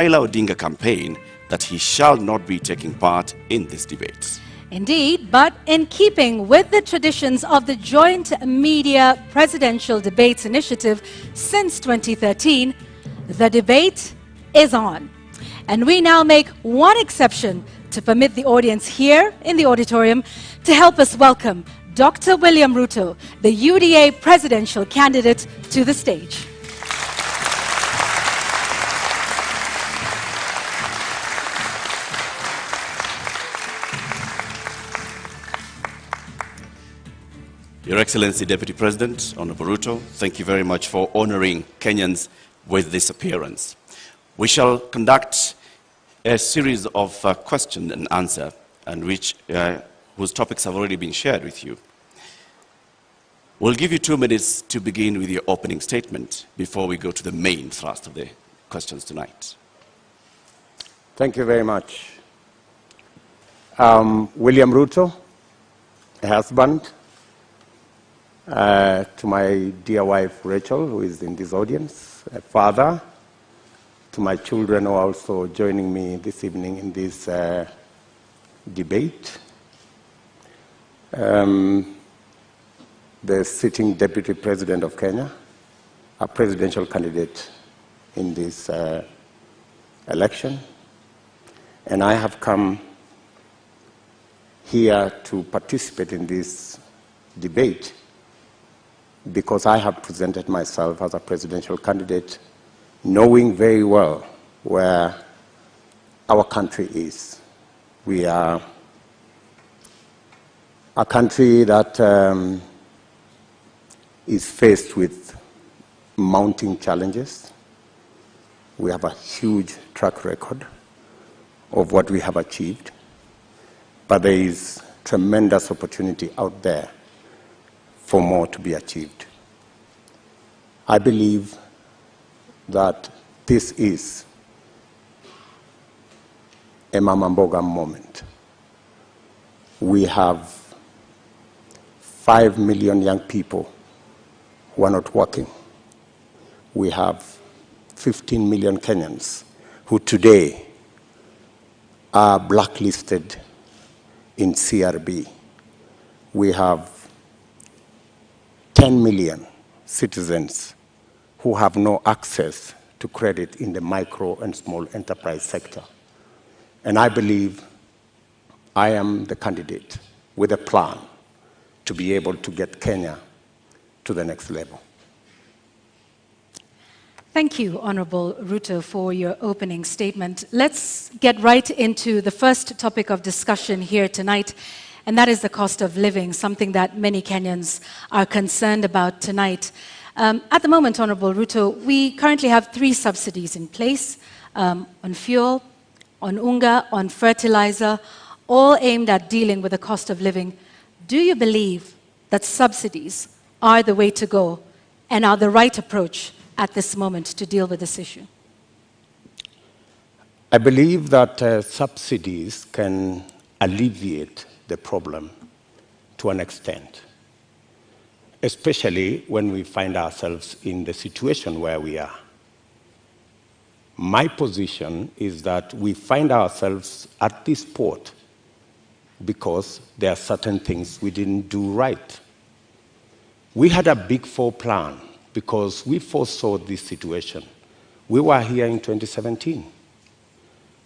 Raila Odinga campaign that he shall not be taking part in this debate. Indeed, but in keeping with the traditions of the Joint Media Presidential Debates Initiative since 2013, the debate is on. And we now make one exception to permit the audience here in the auditorium to help us welcome Dr. William Ruto, the UDA presidential candidate, to the stage. Your Excellency, Deputy President, Honorable Ruto, thank you very much for honoring Kenyans with this appearance. We shall conduct a series of question and answer, and whose topics have already been shared with you. We'll give you 2 minutes to begin with your opening statement before we go to the main thrust of the questions tonight. Thank you very much. William Ruto, a husband, to my dear wife Rachel, who is in this audience, a father, to my children who are also joining me this evening in this debate, the sitting Deputy President of Kenya, a presidential candidate in this election, and I have come here to participate in this debate because I have presented myself as a presidential candidate, knowing very well where our country is. We are a country that is faced with mounting challenges. We have a huge track record of what we have achieved, but there is tremendous opportunity out there for more to be achieved. I believe that this is a Mama Mboga moment. We have 5 million young people who are not working. We have 15 million Kenyans who today are blacklisted in CRB. We have 10 million citizens who have no access to credit in the micro and small enterprise sector. And I believe I am the candidate with a plan to be able to get Kenya to the next level. Thank you, Honorable Ruto, for your opening statement. Let's get right into the first topic of discussion here tonight, and that is the cost of living, something that many Kenyans are concerned about tonight. At the moment, Honorable Ruto, we currently have 3 subsidies in place, on fuel, on unga, on fertilizer, all aimed at dealing with the cost of living. Do you believe that subsidies are the way to go and are the right approach at this moment to deal with this issue? I believe that subsidies can alleviate the problem to an extent, especially when we find ourselves in the situation where we are. My position is that we find ourselves at this port because there are certain things we didn't do right. We had a Big Four plan because we foresaw this situation. We were here in 2017.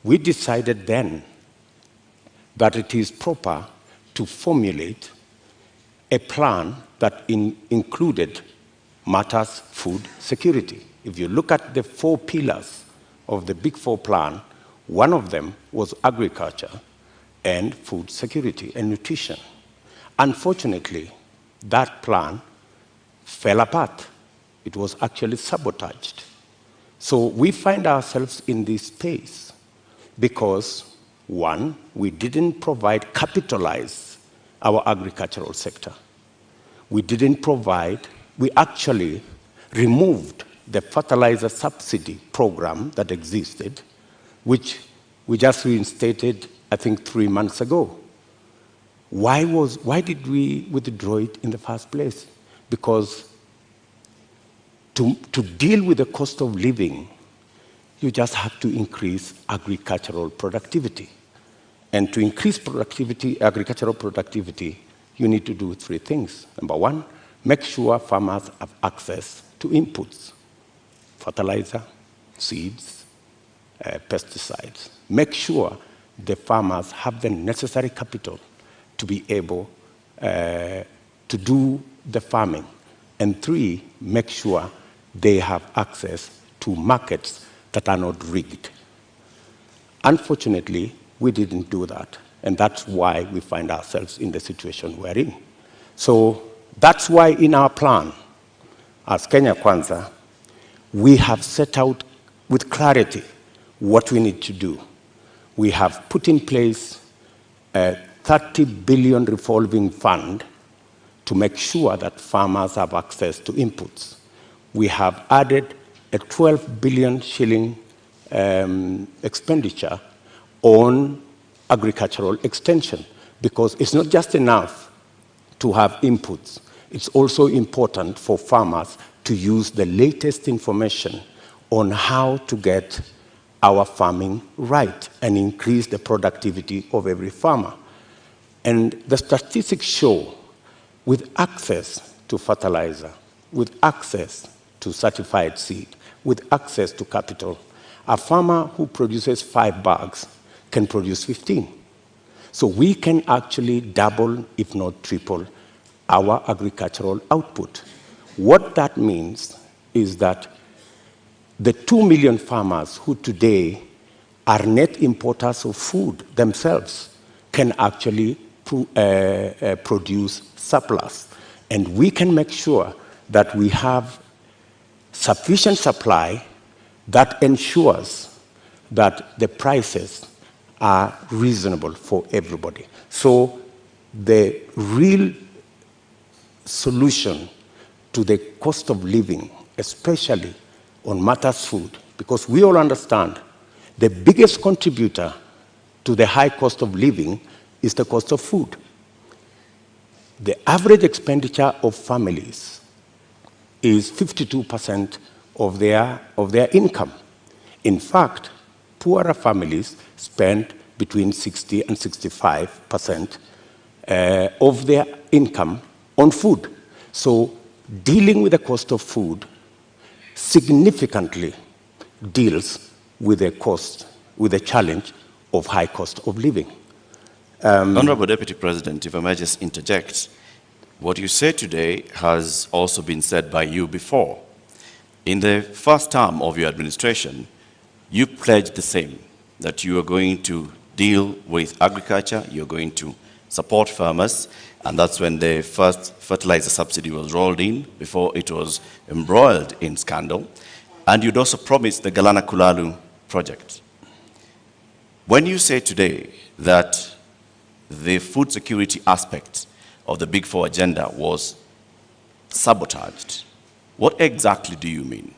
We decided then that it is proper to formulate a plan that included matters food security. If you look at the 4 pillars of the Big Four plan, one of them was agriculture and food security and nutrition. Unfortunately, that plan fell apart. It was actually sabotaged. So we find ourselves in this space because, one, we didn't capitalize our agricultural sector. We actually removed the fertilizer subsidy program that existed, which we just reinstated, I think, 3 months ago. Why did we withdraw it in the first place? Because to deal with the cost of living, you just have to increase agricultural productivity. And to increase productivity, agricultural productivity, you need to do three things. Number one, make sure farmers have access to inputs, fertilizer, seeds, pesticides. Make sure the farmers have the necessary capital to be able to do the farming. And three, make sure they have access to markets that are not rigged. Unfortunately, we didn't do that, and that's why we find ourselves in the situation we're in. So that's why in our plan, as Kenya Kwanza, we have set out with clarity what we need to do. We have put in place a 30 billion revolving fund to make sure that farmers have access to inputs. We have added a 12 billion shilling expenditure on agricultural extension, because it's not just enough to have inputs. It's also important for farmers to use the latest information on how to get our farming right and increase the productivity of every farmer. And the statistics show, with access to fertilizer, with access to certified seed, with access to capital, a farmer who produces 5 bags can produce 15. So we can actually double, if not triple, our agricultural output. What that means is that the 2 million farmers who today are net importers of food themselves can actually produce surplus. And we can make sure that we have sufficient supply that ensures that the prices are reasonable for everybody. So the real solution to the cost of living, especially on matters food, because we all understand the biggest contributor to the high cost of living is the cost of food. The average expenditure of families is 52% of their income. In fact, poorer families spend between 60 and 65% of their income on food. So dealing with the cost of food significantly deals with the challenge of high cost of living. Honorable Deputy President, if I may just interject, what you say today has also been said by you before. In the first term of your administration, you pledged the same, that you are going to deal with agriculture, you're going to support farmers, and that's when the first fertilizer subsidy was rolled in, before it was embroiled in scandal. And you'd also promised the Galana Kulalu project. When you say today that the food security aspect of the Big Four agenda was sabotaged, what exactly do you mean?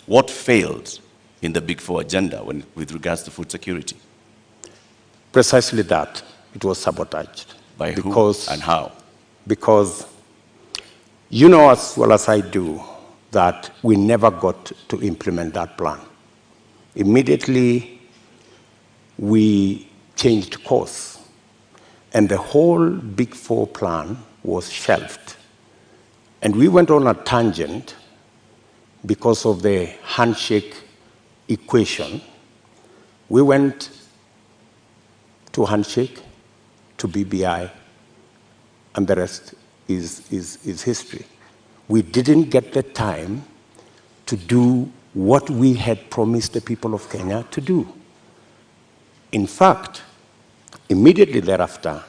What failed in the Big Four agenda with regards to food security? Precisely that. It was sabotaged. By who and how? Because you know as well as I do that we never got to implement that plan. Immediately, we changed course, and the whole Big Four plan was shelved. And we went on a tangent because of the handshake equation. We went to handshake, to BBI, and the rest is history. We didn't get the time to do what we had promised the people of Kenya to do. In fact, immediately thereafter,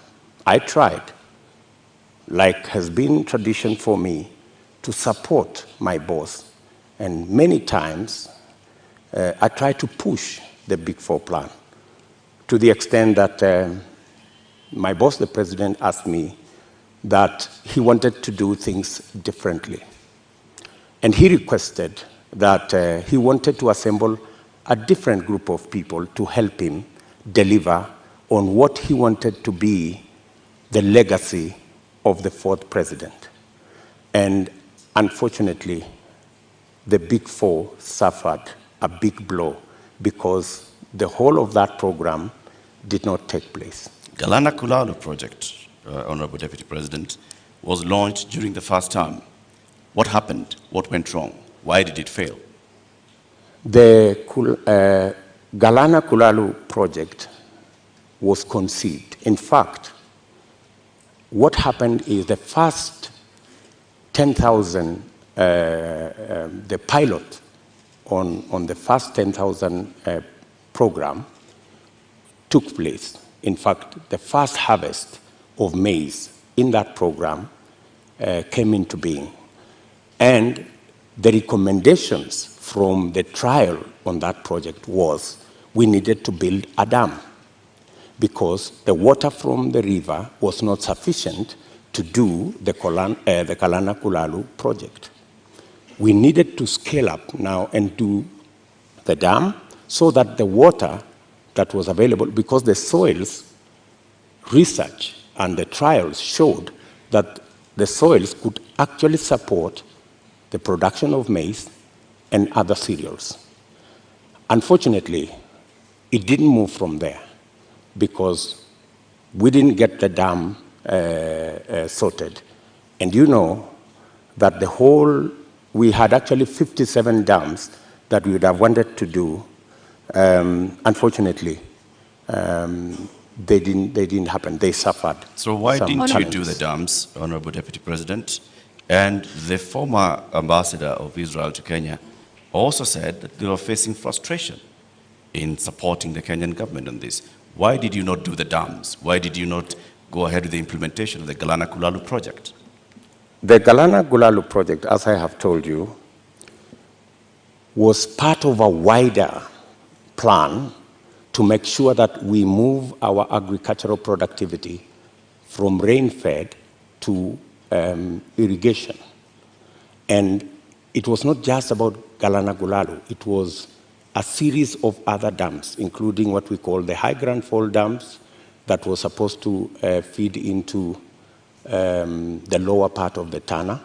I tried, like has been tradition for me, to support my boss. And many times, I tried to push the Big Four plan to the extent that my boss, the president, asked me that he wanted to do things differently. And he requested that he wanted to assemble a different group of people to help him deliver on what he wanted to be the legacy of the fourth president. And unfortunately, the Big Four suffered a big blow because the whole of that program did not take place. Galana Kulalu project, Honorable Deputy President, was launched during the first term. What happened? What went wrong? Why did it fail? The Galana Kulalu project was conceived. In fact, what happened is the first 10,000, the pilot on the first 10,000 program took place. In fact, the first harvest of maize in that program came into being. And the recommendations from the trial on that project was we needed to build a dam because the water from the river was not sufficient to do the Galana Kulalu project. We needed to scale up now and do the dam so that the water that was available, because the soils research and the trials showed that the soils could actually support the production of maize and other cereals. Unfortunately, it didn't move from there because we didn't get the dam sorted. And you know that we had actually 57 dams that we would have wanted to do. Unfortunately, they didn't happen. They suffered. So why didn't challenges. you do the dams, Honorable Deputy President? And the former ambassador of Israel to Kenya also said that they were facing frustration in supporting the Kenyan government on this. Why did you not do the dams? Why did you not go ahead with the implementation of the Galana Kulalu project? The Galana Kulalu project, as I have told you, was part of a wider plan to make sure that we move our agricultural productivity from rain-fed to irrigation. And it was not just about Galana Kulalu, it was a series of other dams, including what we call the high Grand Fall dams that was supposed to feed into the lower part of the Tana.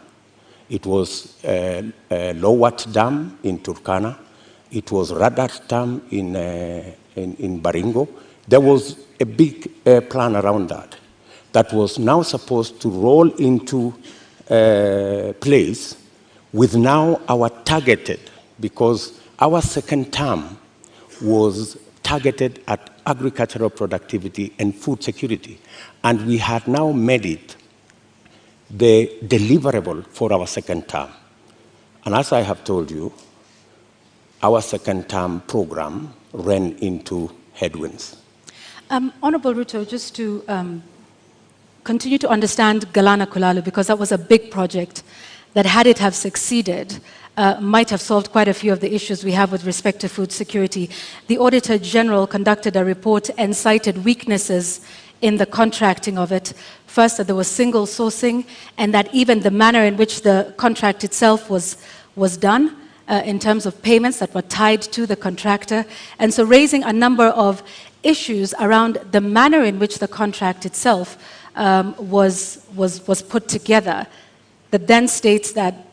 It was Lowat Dam in Turkana. It was Radat Dam in Baringo. There was a big plan around that was now supposed to roll into place with now our targeted, because our second term was targeted at agricultural productivity and food security. And we had now made it the deliverable for our second term. And as I have told you, our second term program ran into headwinds. Honorable Ruto, just to continue to understand Galana Kulalu, because that was a big project that, had it have succeeded, might have solved quite a few of the issues we have with respect to food security. The Auditor General conducted a report and cited weaknesses in the contracting of it. First, that there was single sourcing, and that even the manner in which the contract itself was done, in terms of payments that were tied to the contractor. And so raising a number of issues around the manner in which the contract itself was put together, that then states that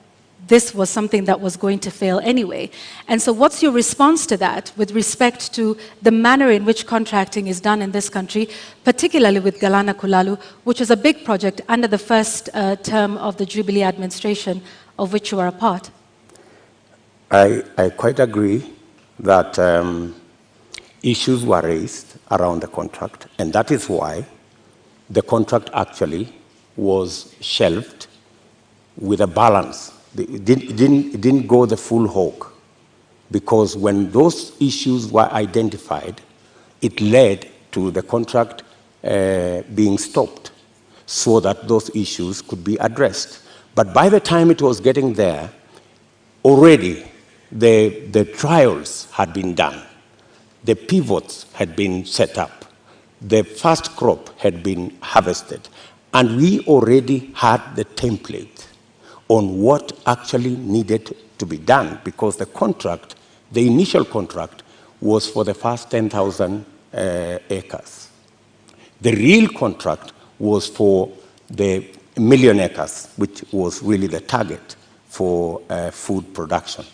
this was something that was going to fail anyway. And so what's your response to that with respect to the manner in which contracting is done in this country, particularly with Galana Kulalu, which was a big project under the first term of the Jubilee administration, of which you are a part? I quite agree that issues were raised around the contract, and that is why the contract actually was shelved with a balance. It didn't go the full hog, because when those issues were identified, it led to the contract being stopped so that those issues could be addressed. But by the time it was getting there, already the trials had been done, the pivots had been set up, the first crop had been harvested, and we already had the template on what actually needed to be done, because the contract, the initial contract, was for the first 10,000 acres. The real contract was for the 1 million acres, which was really the target for food production.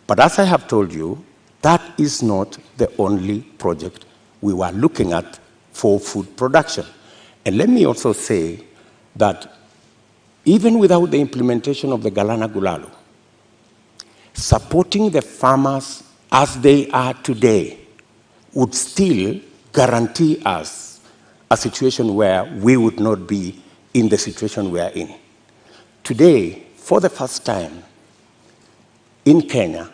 But as I have told you, That is not the only project we were looking at for food production. And let me also say that even without the implementation of the Galana Gulalu, supporting the farmers as they are today would still guarantee us a situation where we would not be in the situation we are in. Today, for the first time in Kenya,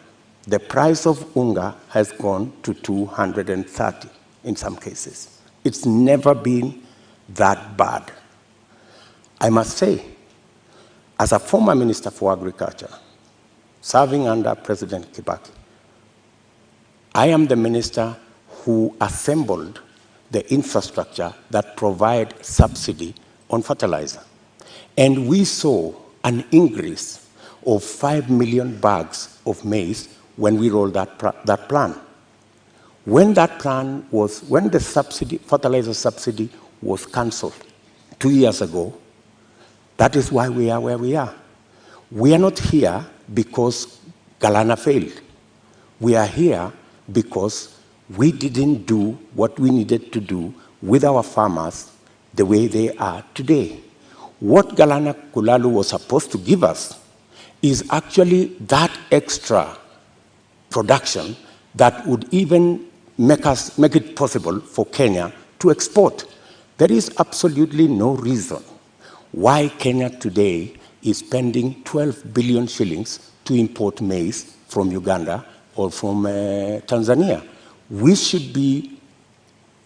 the price of unga has gone to 230 in some cases. It's never been that bad. I must say, as a former Minister for Agriculture, serving under President Kibaki, I am the minister who assembled the infrastructure that provide subsidy on fertilizer. And we saw an increase of 5 million bags of maize when we rolled that plan. When the fertilizer subsidy was cancelled 2 years ago, that is why we are where we are. We are not here because Galana failed. We are here because we didn't do what we needed to do with our farmers the way they are today. What Galana Gulalu was supposed to give us is actually that extra production that would even make it possible for Kenya to export. There is absolutely no reason why Kenya today is spending 12 billion shillings to import maize from Uganda or from Tanzania. We should be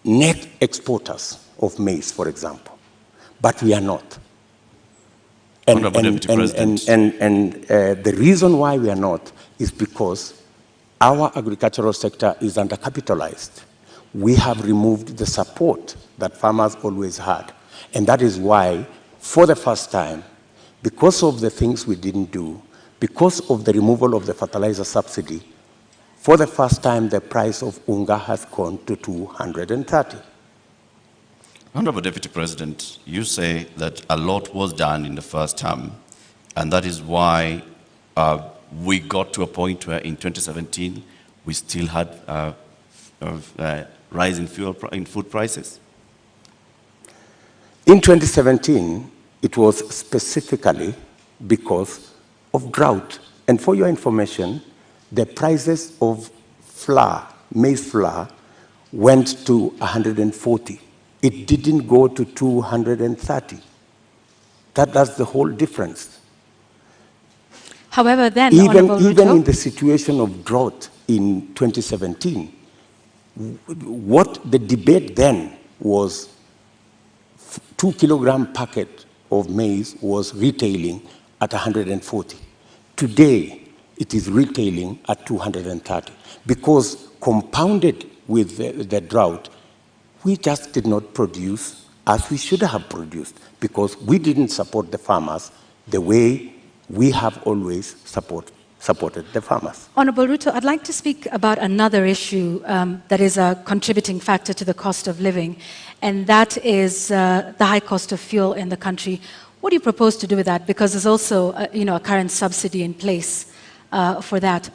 net exporters of maize, for example, but we are not. And the reason why we are not is because our agricultural sector is undercapitalized. We have removed the support that farmers always had. And that is why, for the first time, because of the things we didn't do, because of the removal of the fertilizer subsidy, for the first time, the price of unga has gone to 230. Honorable Deputy President, you say that a lot was done in the first term, and that is why we got to a point where in 2017, we still had a rise in food prices? In 2017, it was specifically because of drought. And for your information, the prices of flour, maize flour, went to 140. It didn't go to 230. That's the whole difference. However, then, even Ruto, in the situation of drought in 2017, what the debate then was 2 kilogram packet of maize was retailing at 140. Today, it is retailing at 230 because compounded with the drought, we just did not produce as we should have produced because we didn't support the farmers the way we have always supported the farmers. Honorable Ruto, I'd like to speak about another issue that is a contributing factor to the cost of living, and that is the high cost of fuel in the country. What do you propose to do with that? Because there's also a current subsidy in place for that.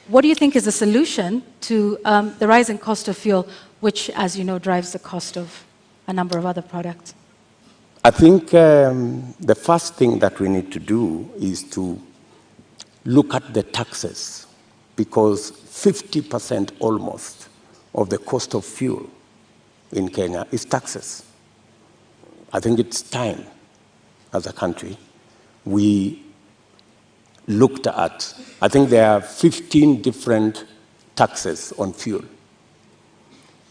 What do you think is the solution to the rising cost of fuel, which, as you know, drives the cost of a number of other products? I think the first thing that we need to do is to look at the taxes, because 50% almost of the cost of fuel in Kenya is taxes. I think it's time, as a country, we looked at, I think there are 15 different taxes on fuel.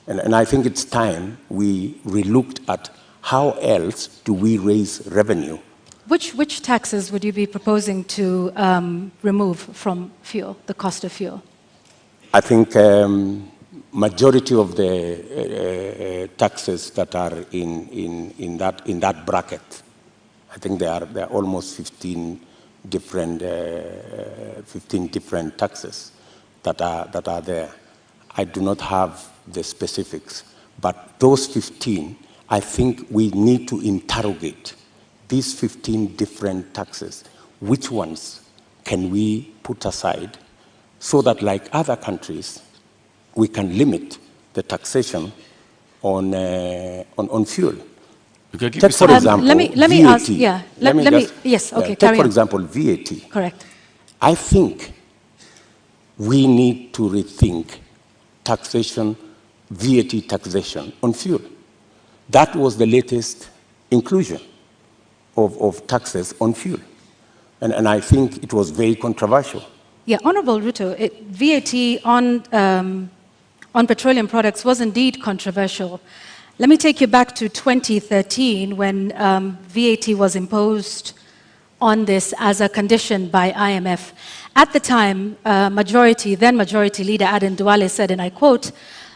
And I think it's time we relooked at how else do we raise revenue. Which taxes would you be proposing to remove from fuel, the cost of fuel? I think majority of the taxes that are in that bracket, I think there are almost 15 different taxes that are there. I do not have the specifics, but those 15, I think we need to interrogate these 15 different taxes. Which ones can we put aside so that, like other countries, we can limit the taxation on fuel. Okay, Take, for example, let me VAT. ask, yeah, let me, yes, okay, take, carry for on. example, VAT. Correct. I think we need to rethink taxation, VAT taxation on fuel. That was the latest inclusion of taxes on fuel. And I think it was very controversial. Yeah, Honorable Ruto, VAT on petroleum products was indeed controversial. Let me take you back to 2013 when VAT was imposed on this as a condition by IMF. At the time, then Majority Leader Aden Duale said, and I quote,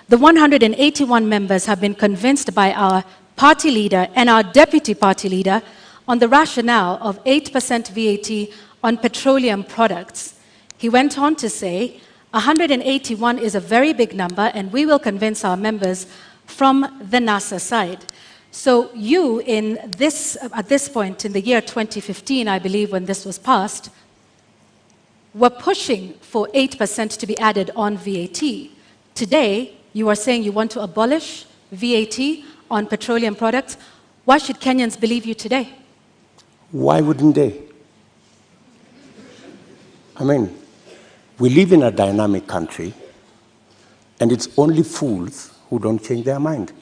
"The 181 members have been convinced by our party leader and our deputy party leader on the rationale of 8% VAT on petroleum products." He went on to say, 181 is a very big number, and we will convince our members from the NASA side. So you, at this point in the year 2015, I believe, when this was passed, were pushing for 8% to be added on VAT. Today, you are saying you want to abolish VAT on petroleum products. Why should Kenyans believe you today? Why wouldn't they? I mean, we live in a dynamic country, and it's only fools who don't change their mind.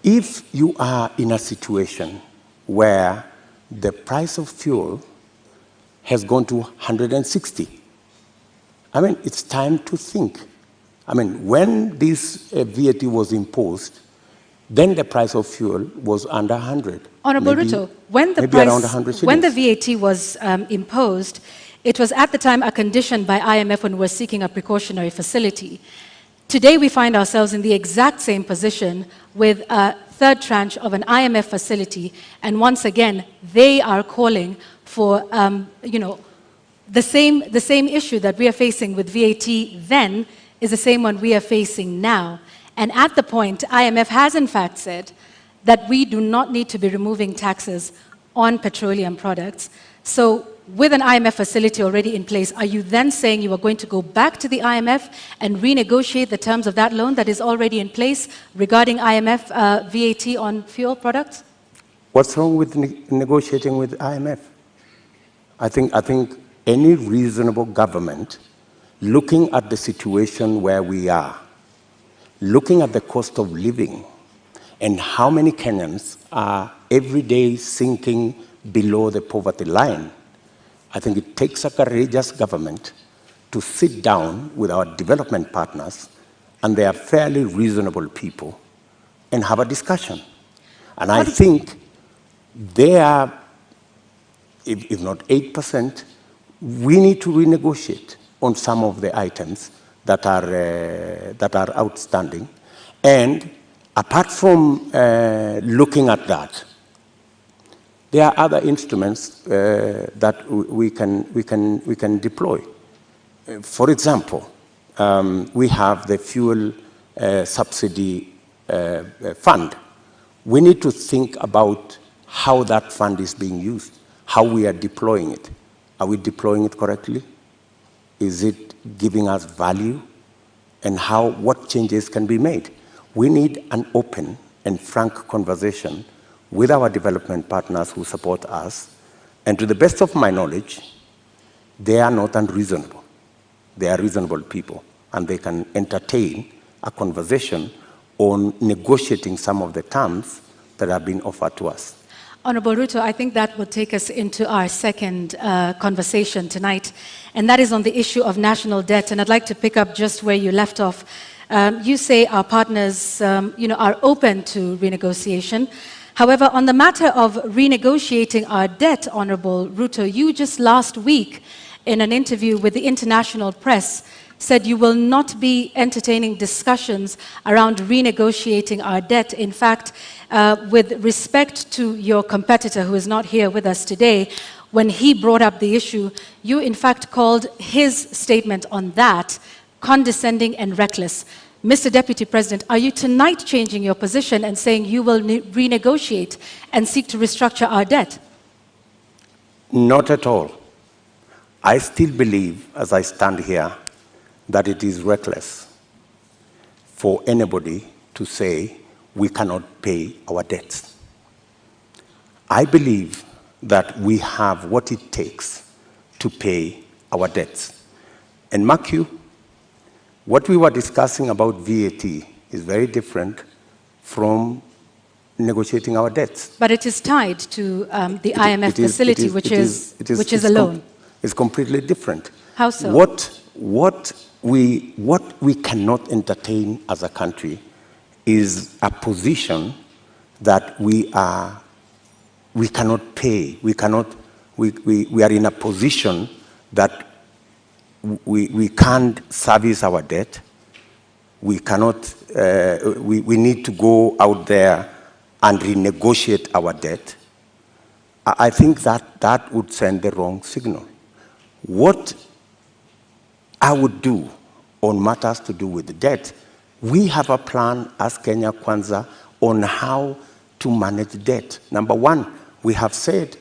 If you are in a situation where the price of fuel has gone to 160, I mean, it's time to think. I mean, when this VAT was imposed, then the price of fuel was under 100. Honorable Ruto, when the VAT was imposed, it was at the time a condition by IMF when we were seeking a precautionary facility. Today we find ourselves in the exact same position with a third tranche of an IMF facility, and once again they are calling for the same issue that we are facing with VAT then is the same one we are facing now. And at the point, IMF has in fact said that we do not need to be removing taxes on petroleum products. So with an IMF facility already in place, are you then saying you are going to go back to the IMF and renegotiate the terms of that loan that is already in place regarding IMF VAT on fuel products? What's wrong with negotiating with IMF? I think any reasonable government, looking at the situation where we are, looking at the cost of living, and how many Kenyans are every day sinking below the poverty line, I think it takes a courageous government to sit down with our development partners, and they are fairly reasonable people, and have a discussion. And I think they are, if not 8%, we need to renegotiate on some of the items that are outstanding. And apart from looking at that, there are other instruments that we can deploy. For example, we have the fuel subsidy fund. We need to think about how that fund is being used, how we are deploying it. Are we deploying it correctly? Is it giving us value? And what changes can be made? We need an open and frank conversation with our development partners who support us. And to the best of my knowledge, they are not unreasonable. They are reasonable people, and they can entertain a conversation on negotiating some of the terms that have been offered to us. Honorable Ruto, I think that will take us into our second conversation tonight, and that is on the issue of national debt. And I'd like to pick up just where you left off. You say our partners are open to renegotiation. However, on the matter of renegotiating our debt, Honorable Ruto, you just last week in an interview with the international press said you will not be entertaining discussions around renegotiating our debt. In fact, with respect to your competitor who is not here with us today, when he brought up the issue, you in fact called his statement on that condescending and reckless. Mr. Deputy President, are you tonight changing your position and saying you will renegotiate and seek to restructure our debt? Not at all. I still believe, as I stand here, that it is reckless for anybody to say we cannot pay our debts. I believe that we have what it takes to pay our debts. And mark you, what we were discussing about VAT is very different from negotiating our debts. But it is tied to the IMF facility, which is a loan. It's completely different. How so? What we cannot entertain as a country is a position that we cannot pay. We are in a position that we can't service our debt. We cannot. We need to go out there and renegotiate our debt. I think that would send the wrong signal. What I would do on matters to do with the debt, we have a plan as Kenya Kwanza on how to manage debt. Number one, we have said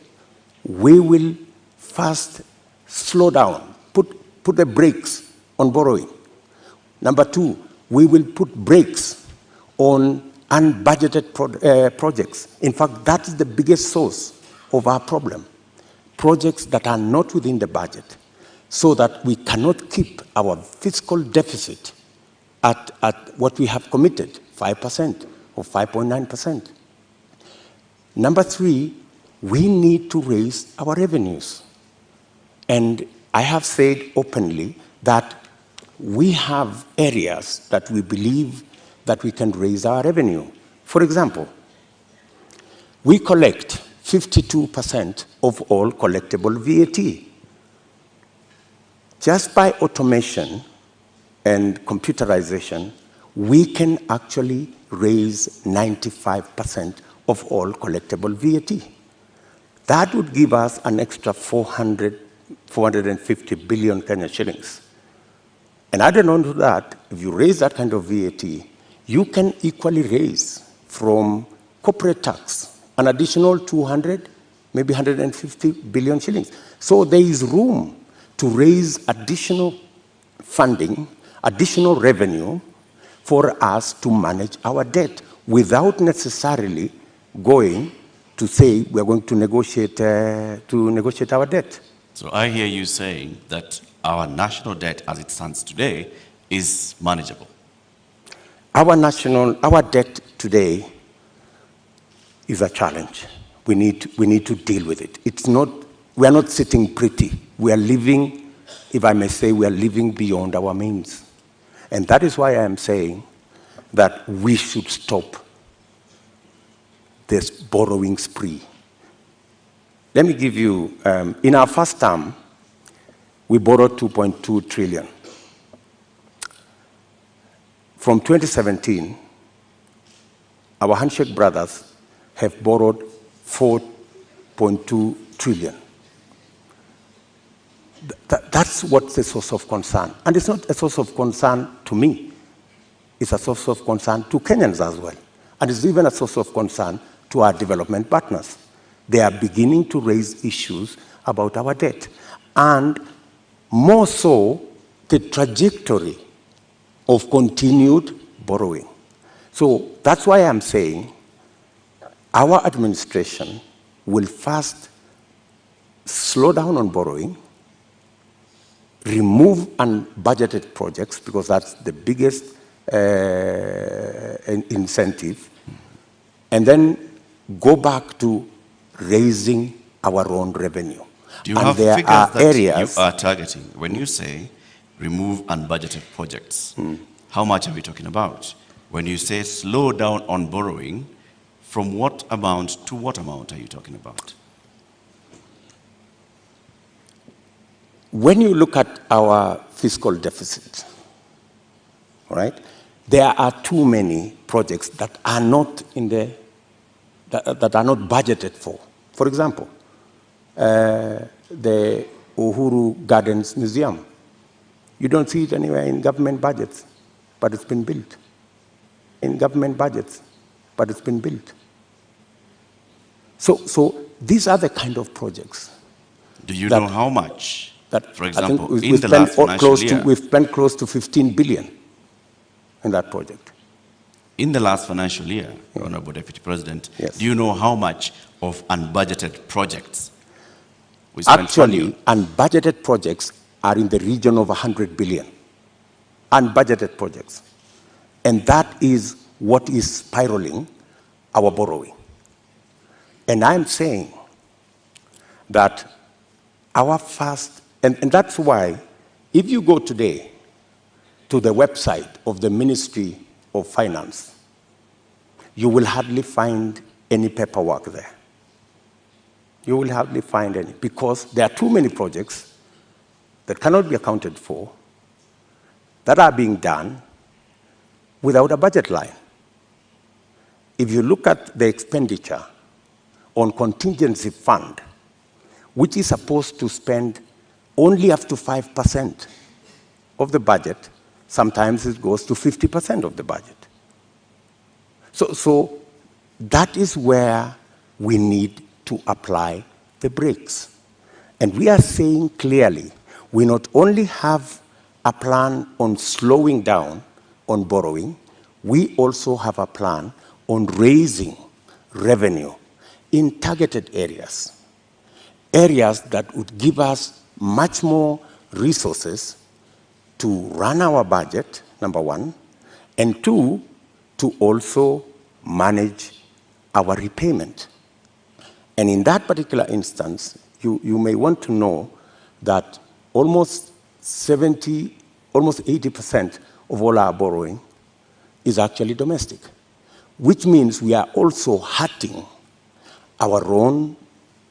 we will first slow down, put the brakes on borrowing. Number two, we will put brakes on unbudgeted projects. In fact, that is the biggest source of our problem. Projects that are not within the budget, so that we cannot keep our fiscal deficit at what we have committed, 5% or 5.9%. Number three, we need to raise our revenues. And I have said openly that we have areas that we believe that we can raise our revenue. For example, we collect 52% of all collectible VAT. Just by automation and computerization, we can actually raise 95% of all collectible VAT. That would give us an extra 450 billion Kenya shillings. And added on to that, if you raise that kind of VAT, you can equally raise from corporate tax an additional 200, maybe 150 billion shillings. So there is room to raise additional funding, additional revenue for us to manage our debt without necessarily going to say we are going to negotiate our debt. So I hear you saying that our national debt as it stands today is manageable. Our debt today is a challenge. We need to deal with it. We are not sitting pretty. We are living, if I may say, we are living beyond our means. And that is why I am saying that we should stop this borrowing spree. Let me give you, in our first term, we borrowed 2.2 trillion. From 2017, our handshake brothers have borrowed 4.2 trillion. That's what's the source of concern. And it's not a source of concern to me. It's a source of concern to Kenyans as well. And it's even a source of concern to our development partners. They are beginning to raise issues about our debt. And more so, the trajectory of continued borrowing. So that's why I'm saying our administration will first slow down on borrowing, remove unbudgeted projects, because that's the biggest incentive, and then go back to raising our own revenue. Do you have figures that you are targeting? When you say remove unbudgeted projects, how much are we talking about? When you say slow down on borrowing, from what amount to what amount are you talking about? When you look at our fiscal deficit, right, there are too many projects that are not that are not budgeted for. For example, the Uhuru Gardens Museum. You don't see it anywhere in government budgets, but it's been built. In government budgets, but it's been built. So these are the kind of projects. Do you know how much? That, for example, in the last financial year, we've spent close to 15 billion. in that project. In the last financial year, Honorable Deputy President, Yes. do you know how much of unbudgeted projects we spent from you? Actually, unbudgeted projects are in the region of 100 billion. Unbudgeted projects. And that is what is spiraling our borrowing. And I'm saying that our first, and that's why, if you go today to the website of the Ministry of Finance, you will hardly find any paperwork there. You will hardly find any, because there are too many projects that cannot be accounted for that are being done without a budget line. If you look at the expenditure on contingency fund, which is supposed to spend only up to 5% of the budget, sometimes it goes to 50% of the budget. So that is where we need to apply the brakes. And we are saying clearly, we not only have a plan on slowing down on borrowing, we also have a plan on raising revenue in targeted areas. Areas that would give us much more resources to run our budget, number one, and two, to also manage our repayment. And in that particular instance, you may want to know that almost 80% of all our borrowing is actually domestic, which means we are also hurting our own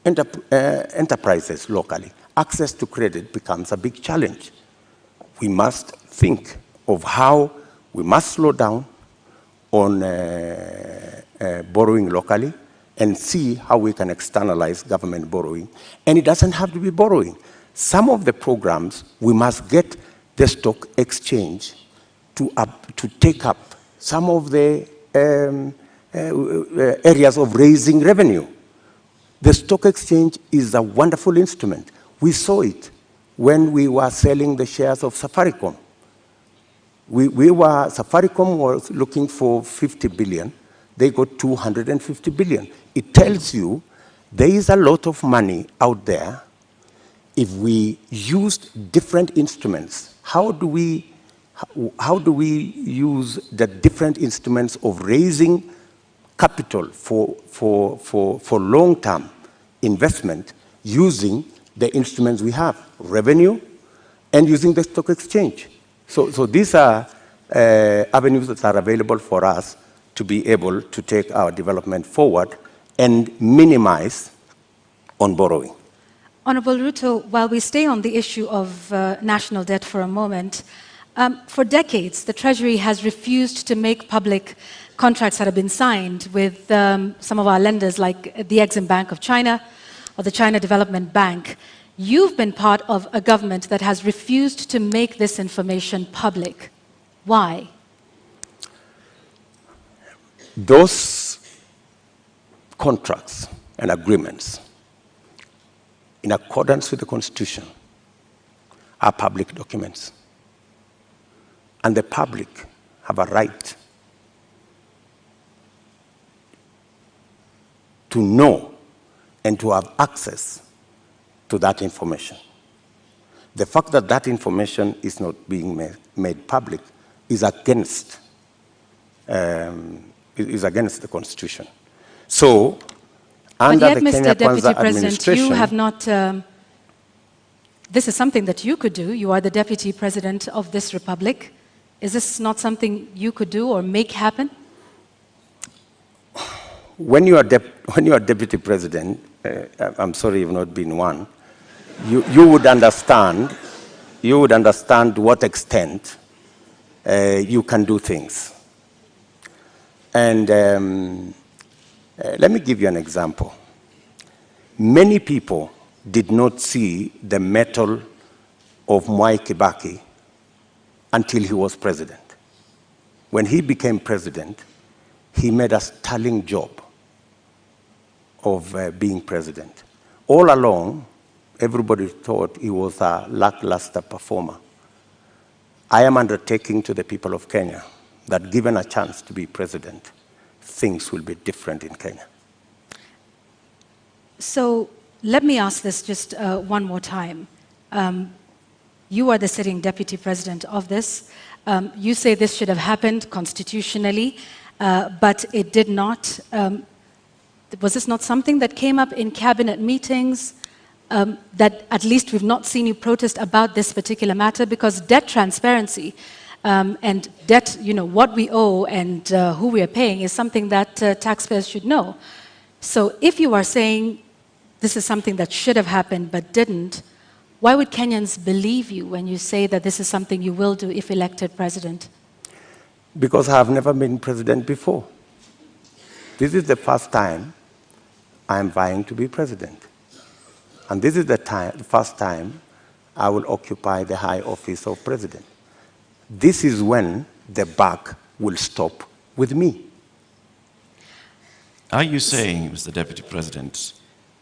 enterprises locally. Access to credit becomes a big challenge. We must think of how we must slow down on borrowing locally and see how we can externalize government borrowing. And it doesn't have to be borrowing. Some of the programs, we must get the stock exchange to take up some of the areas of raising revenue. The stock exchange is a wonderful instrument. We saw it when we were selling the shares of Safaricom. Safaricom was looking for 50 billion. They got 250 billion. It tells you there is a lot of money out there. If we used different instruments, how do we use the different instruments of raising capital for long-term investment using the instruments we have, revenue, and using the stock exchange? So these are avenues that are available for us to be able to take our development forward and minimize on borrowing. Honorable Ruto, while we stay on the issue of national debt for a moment, for decades, the Treasury has refused to make public contracts that have been signed with some of our lenders like the Exim Bank of China or the China Development Bank. You've been part of a government that has refused to make this information public. Why? Those contracts and agreements, in accordance with the Constitution, are public documents. And the public have a right to know and to have access to that information. The fact that that information is not being made public is against the Constitution. So, under but yet, the Kenya Mr. Deputy Kwanza President, administration, you have not. This is something that you could do. You are the Deputy President of this republic. Is this not something you could do or make happen? When you are Deputy President, I'm sorry you've not been one, you would understand. You would understand to what extent you can do things. And let me give you an example. Many people did not see the mettle of Mwai Kibaki until he was president. When he became president, he made a sterling job of being president. All along, everybody thought he was a lackluster performer. I am undertaking to the people of Kenya that given a chance to be president, things will be different in Kenya. So let me ask this just one more time. You are the sitting deputy president of this. You say this should have happened constitutionally, but it did not. Was this not something that came up in cabinet meetings? That at least we've not seen you protest about this particular matter, because debt transparency and debt, what we owe and who we are paying is something that taxpayers should know. So if you are saying this is something that should have happened but didn't, why would Kenyans believe you when you say that this is something you will do if elected president? Because I have never been president before. This is the first time I'm vying to be president. And this is the first time I will occupy the high office of president. This is when the buck will stop with me. Are you saying, Mr. Deputy President,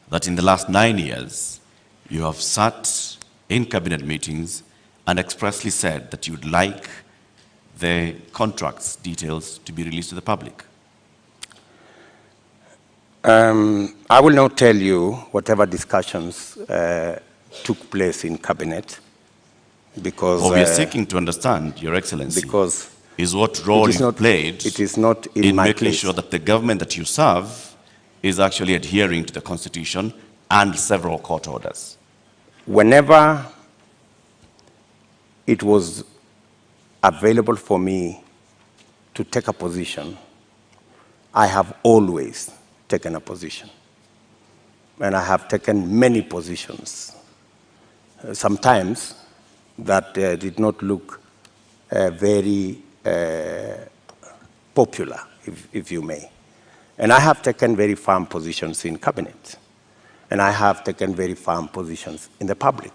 that in the last 9 years, you have sat in cabinet meetings and expressly said that you would like the contracts details to be released to the public? I will not tell you whatever discussions took place in cabinet, because we are seeking to understand, Your Excellency, because is what role you played it is not in my making place. sure that the government that you serve is actually adhering to the Constitution and several court orders. Whenever it was available for me to take a position, I have always taken a position. And I have taken many positions. Sometimes that did not look very popular, if you may. And I have taken very firm positions in cabinet. And I have taken very firm positions in the public.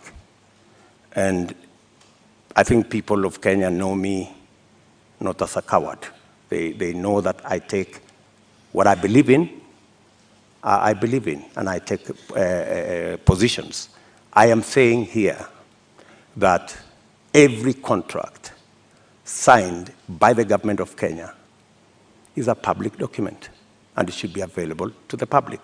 And I think people of Kenya know me not as a coward. They know that I take what I believe in, and I take positions. I am saying here that every contract signed by the government of Kenya is a public document, and it should be available to the public.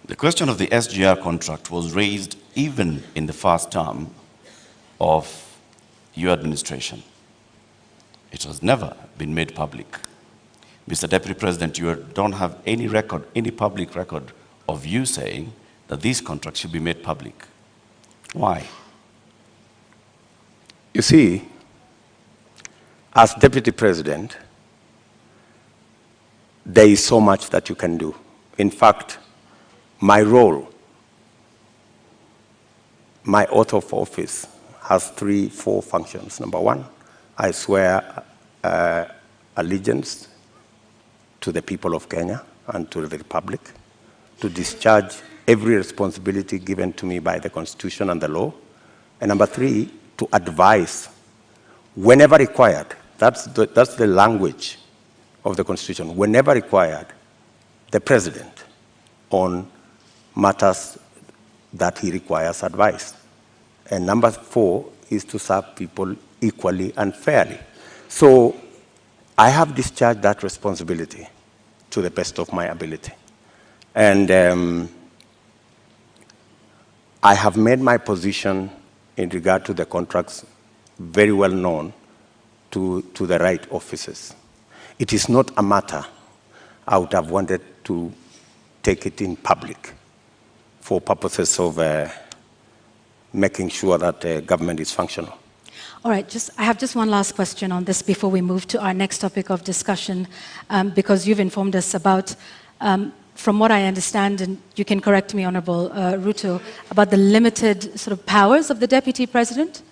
The question of the SGR contract was raised even in the first term of your administration. It has never been made public. Mr. Deputy President, you don't have any record, any public record of you saying that these contracts should be made public. Why? You see, as Deputy President, there is so much that you can do. In fact, my role, my oath of office has 4 functions. Number 1, I swear allegiance to the people of Kenya and to the Republic, to discharge every responsibility given to me by the Constitution and the law. And number 3, to advise whenever required. That's the language of the Constitution. Whenever required, the President on matters that he requires advice. And number 4 is to serve people equally and fairly. So I have discharged that responsibility to the best of my ability. And I have made my position in regard to the contracts very well known to the right officers. It is not a matter I would have wanted to take it in public for purposes of making sure that government is functional. All right, I have just one last question on this before we move to our next topic of discussion, because you've informed us about, from what I understand, and you can correct me, Honorable Ruto, about the limited sort of powers of the Deputy President.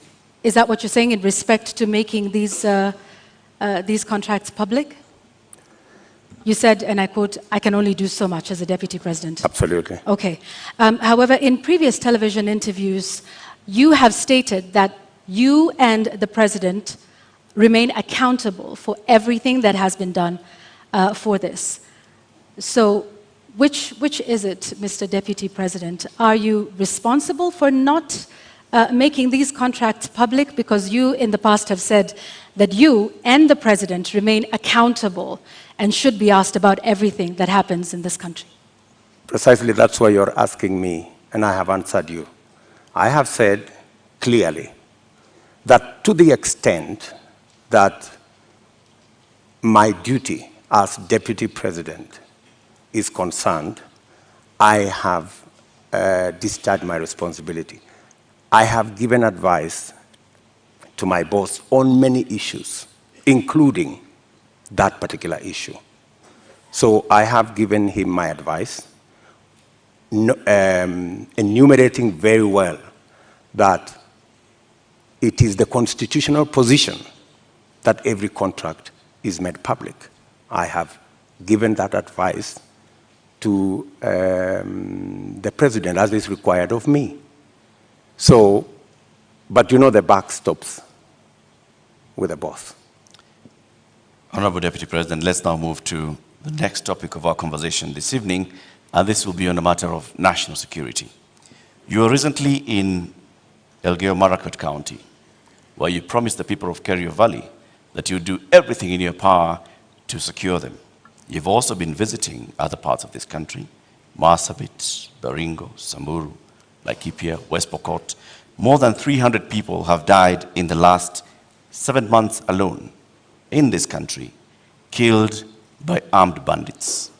Is that what you're saying in respect to making these contracts public? You said, and I quote, "I can only do so much as a Deputy President." Absolutely. Okay. However, in previous television interviews, you have stated that you and the President remain accountable for everything that has been done for this. So which is it, Mr. Deputy President? Are you responsible for not making these contracts public? Because you in the past have said that you and the president remain accountable and should be asked about everything that happens in this country? Precisely, that's why you're asking me, and I have answered you. I have said clearly that to the extent that my duty as deputy president is concerned, I have discharged my responsibility. I have given advice to my boss on many issues, including that particular issue. So I have given him my advice, enumerating very well that it is the constitutional position that every contract is made public. I have given that advice to the president as is required of me. So, but you know the buck stops with the boss. Honorable Deputy President, let's now move to the next topic of our conversation this evening, and this will be on the matter of national security. You were recently in Elgeyo-Marakwet County, where you promised the people of Kerio Valley that you do everything in your power to secure them. You've also been visiting other parts of this country, Marsabit, Baringo, Samburu, Laikipia, West Pokot. More than 300 people have died in the last 7 months alone in this country, killed by armed bandits.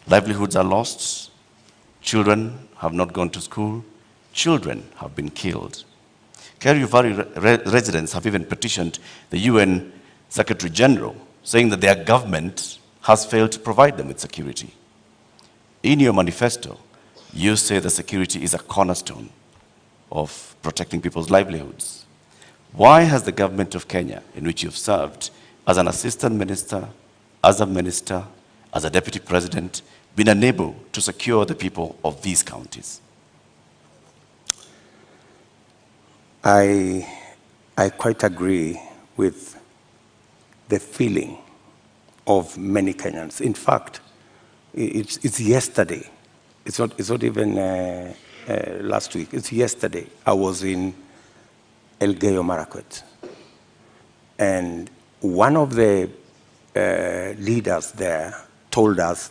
Livelihoods are lost. Children have not gone to school. Children have been killed. Kerio Valley residents have even petitioned the UN Secretary General, saying that their government has failed to provide them with security. In your manifesto, you say that security is a cornerstone of protecting people's livelihoods. Why has the government of Kenya, in which you've served as an assistant minister, as a minister, as a deputy president, been unable to secure the people of these counties? I quite agree with the feeling of many Kenyans. In fact, it's yesterday. It's not even last week. It's yesterday. I was in Elgeyo-Marakwet, and one of the leaders there told us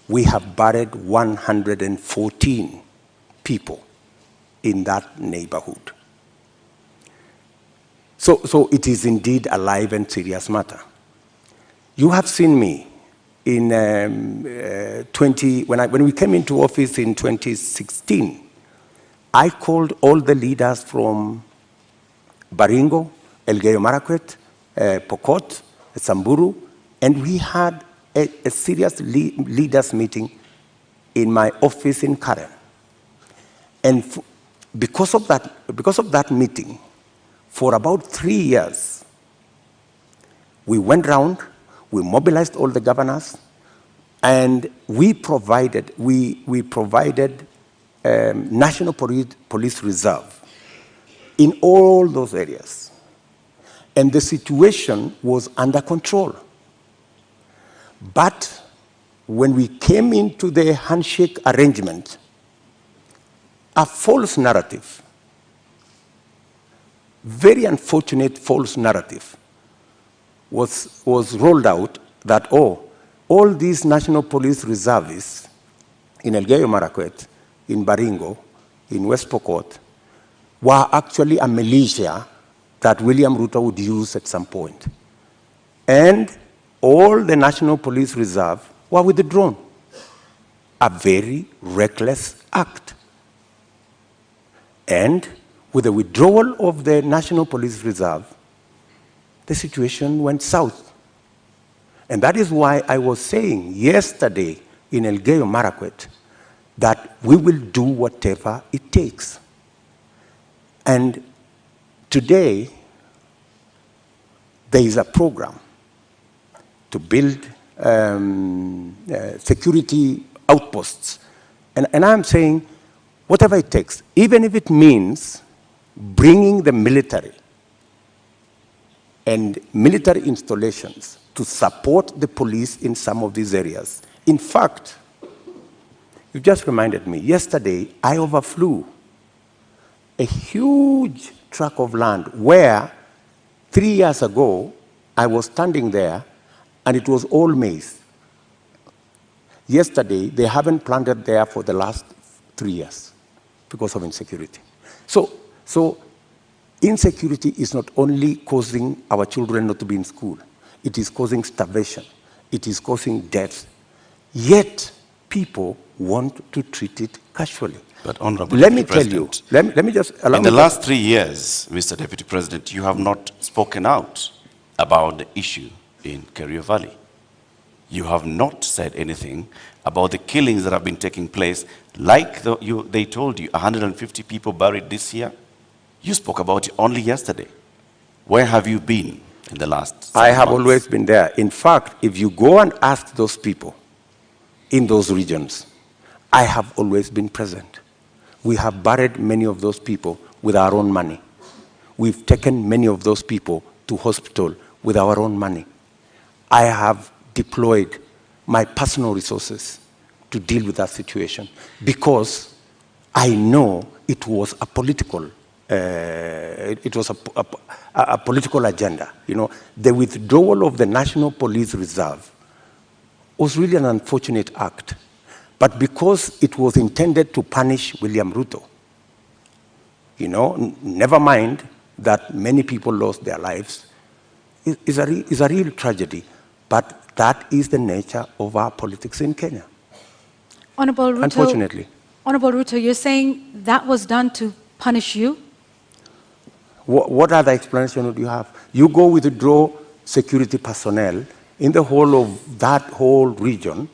we have buried 114 people in that neighborhood. So it is indeed a live and serious matter. You have seen me in when we came into office in 2016. I called all the leaders from Baringo, Elgeyo-Marakwet, Pokot, Samburu, and we had a serious leaders meeting in my office in Karen. And because of that meeting, for about 3 years, we went round, we mobilized all the governors, and we provided National Police Reserve in all those areas. And the situation was under control. But when we came into the handshake arrangement, a false narrative, very unfortunate false narrative, was rolled out that, all these National Police reservists in Elgeyo-Marakwet, in Baringo, in West Pokot, were actually a militia that William Ruto would use at some point. And all the National Police Reserve were withdrawn. A very reckless act. And with the withdrawal of the National Police Reserve, the situation went south. And that is why I was saying yesterday in Elgeyo-Marakwet that we will do whatever it takes. And today, there is a program to build security outposts. And I'm saying, whatever it takes, even if it means bringing the military and military installations to support the police in some of these areas. In fact, you just reminded me, yesterday I overflew a huge tract of land where 3 years ago I was standing there, and it was all maize. Yesterday, they haven't planted there for the last 3 years because of insecurity. So insecurity is not only causing our children not to be in school, it is causing starvation, it is causing death. Yet, people want to treat it casually. But Honorable Let me Deputy tell you, President, let me just allow in me the to- last 3 years, Mr. Deputy President, you have not spoken out about the issue in Kerio Valley. You have not said anything about the killings that have been taking place, like they told you, 150 people buried this year. You spoke about it only yesterday. Where have you been in the last 7 I have months? always been there. In fact, if you go and ask those people in those regions, I have always been present. We have buried many of those people with our own money. We've taken many of those people to hospital with our own money. I have deployed my personal resources to deal with that situation because I know it was a political political agenda. You know, the withdrawal of the National Police Reserve was really an unfortunate act. But because it was intended to punish William Ruto, you know, never mind that many people lost their lives, is a real tragedy. But that is the nature of our politics in Kenya. Honorable Ruto, Unfortunately. Honorable Ruto, you're saying that was done to punish you? What other explanation would you have? You go withdraw security personnel in the whole of that whole region,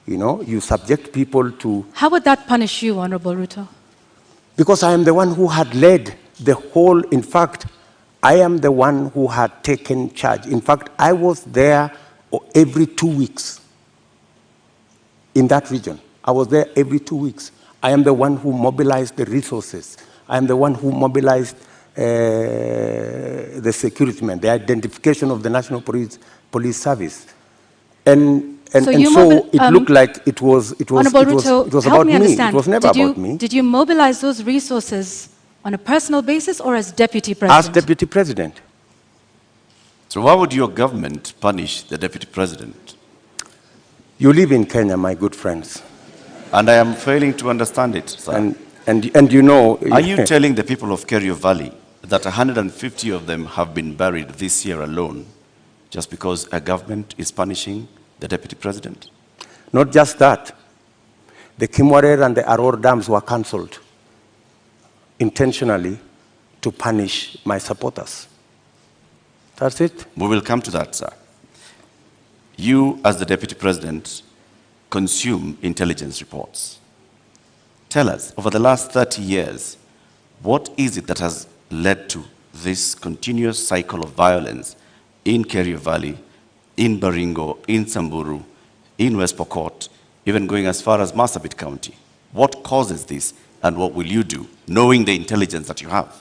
you know, you subject people to... How would that punish you, Honorable Ruto? Because I am the one who had led the whole, in fact, I am the one who had taken charge. In fact, I was there every 2 weeks in that region. I was there every 2 weeks. I am the one who mobilized the resources. I am the one who mobilized the security men, the identification of the National Police Service. And so it looked like it was about me. It was never about me. Did you mobilize those resources on a personal basis or as Deputy President? As Deputy President. So why would your government punish the Deputy President? You live in Kenya, my good friends. And I am failing to understand it, sir. And you know... Are you telling the people of Kerio Valley that 150 of them have been buried this year alone just because a government is punishing the Deputy President? Not just that. The Kimwarer and the Aror dams were cancelled intentionally to punish my supporters. That's it. We will come to that, sir. You, as the Deputy President, consume intelligence reports. Tell us, over the last 30 years, what is it that has led to this continuous cycle of violence in Kerio Valley, in Baringo, in Samburu, in West Pokot, even going as far as Marsabit County? What causes this, and what will you do, knowing the intelligence that you have?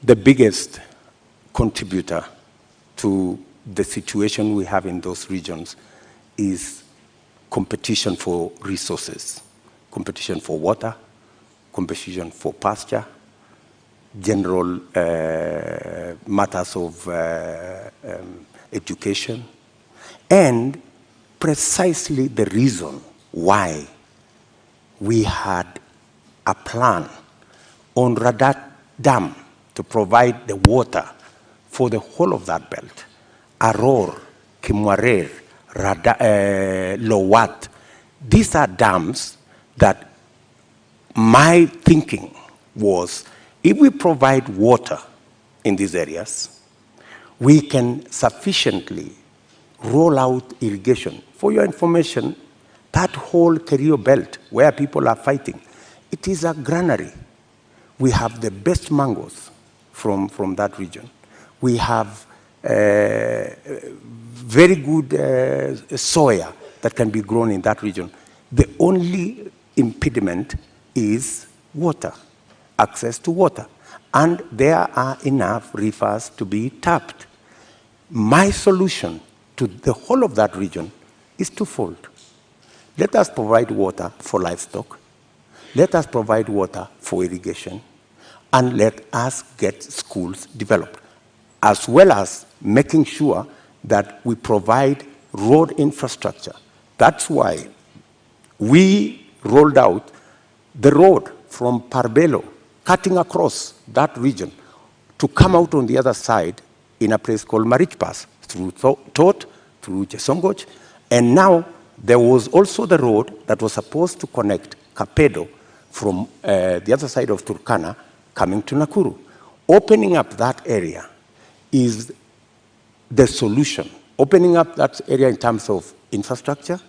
The biggest contributor to the situation we have in those regions is competition for resources, competition for water, competition for pasture, general matters of education, and precisely the reason why we had a plan on Radat Dam to provide the water for the whole of that belt. Aror, Kimwarer, Lowat. These are dams that my thinking was, if we provide water in these areas, we can sufficiently roll out irrigation. For your information, that whole Kerio belt where people are fighting, it is a granary. We have the best mangoes from that region. We have very good soya that can be grown in that region. The only impediment is water, access to water. And there are enough rivers to be tapped. My solution to the whole of that region is twofold. Let us provide water for livestock. Let us provide water for irrigation. And let us get schools developed, as well as making sure that we provide road infrastructure. That's why we rolled out the road from Parbelo, cutting across that region, to come out on the other side in a place called Marich Pass, through Tot, through Chesongoch, and now there was also the road that was supposed to connect Kapedo from the other side of Turkana coming to Nakuru. Opening up that area is the solution. Opening up that area in terms of infrastructure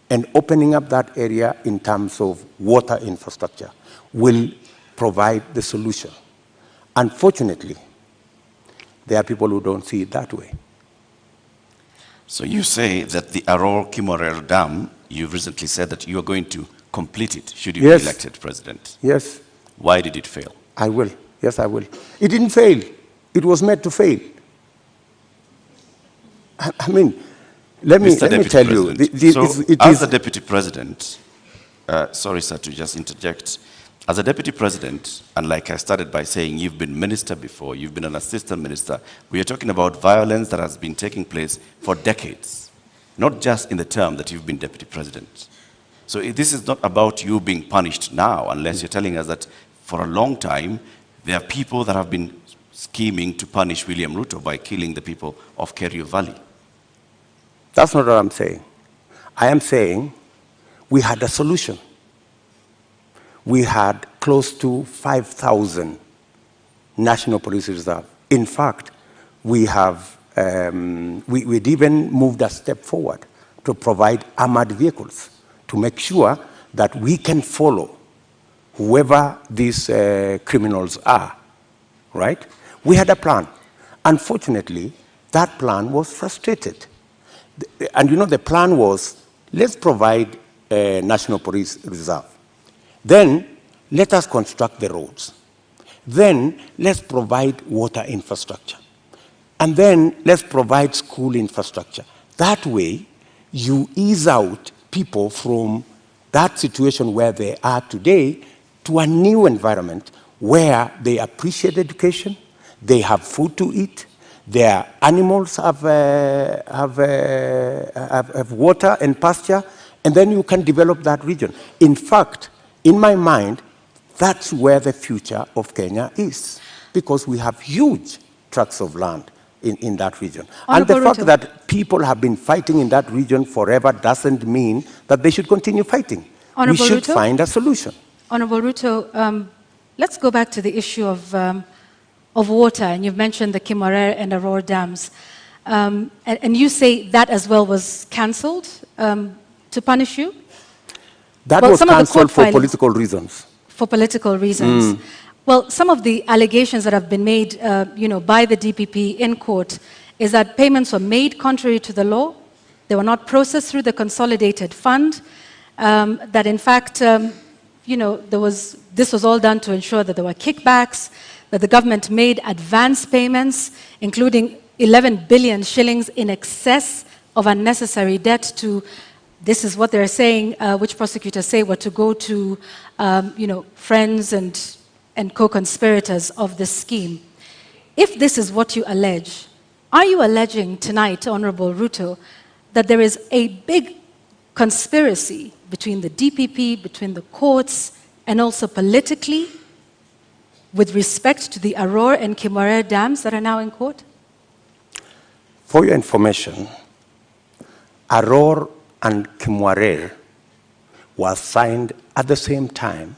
and opening up that area in terms of water infrastructure will provide the solution. Unfortunately, there are people who don't see it that way. So you say that the Aror Kimorel Dam, you've recently said that you are going to complete it should you be elected president. Yes. Why did it fail? I will. Yes, I will. It didn't fail. It was meant to fail. I mean, let me tell you. As the deputy president, sorry, sir, to just interject. As a deputy president, and like I started by saying, you've been minister before, you've been an assistant minister, we are talking about violence that has been taking place for decades, not just in the term that you've been deputy president. So this is not about you being punished now, unless you're telling us that for a long time, there are people that have been scheming to punish William Ruto by killing the people of Kerio Valley. That's not what I'm saying. I am saying we had a solution. We had close to 5,000 National Police Reserve. In fact, we'd even moved a step forward to provide armored vehicles to make sure that we can follow whoever these criminals are, right? We had a plan. Unfortunately, that plan was frustrated. And you know, the plan was, let's provide a National Police Reserve. Then, let us construct the roads. Then, let's provide water infrastructure. And then, let's provide school infrastructure. That way, you ease out people from that situation where they are today to a new environment where they appreciate education, they have food to eat, their animals have water and pasture, and then you can develop that region. In fact, in my mind, that's where the future of Kenya is, because we have huge tracts of land in that region. And the fact that people have been fighting in that region forever doesn't mean that they should continue fighting. We should find a solution. Honorable Ruto, let's go back to the issue of water, and you've mentioned the Kimorel and Aror dams. And you say that as well was cancelled to punish you? That was cancelled for political reasons. For political reasons. Well, some of the allegations that have been made by the DPP in court is that payments were made contrary to the law, they were not processed through the consolidated fund, that in fact, this was all done to ensure that there were kickbacks, that the government made advance payments, including 11 billion shillings in excess of unnecessary debt to, this is what they're saying, which prosecutors say were to go to, friends and co-conspirators of this scheme. If this is what you allege, are you alleging tonight, Honorable Ruto, that there is a big conspiracy between the DPP, between the courts, and also politically with respect to the Aror and Kimorel dams that are now in court? For your information, Aror and Kimorel was signed at the same time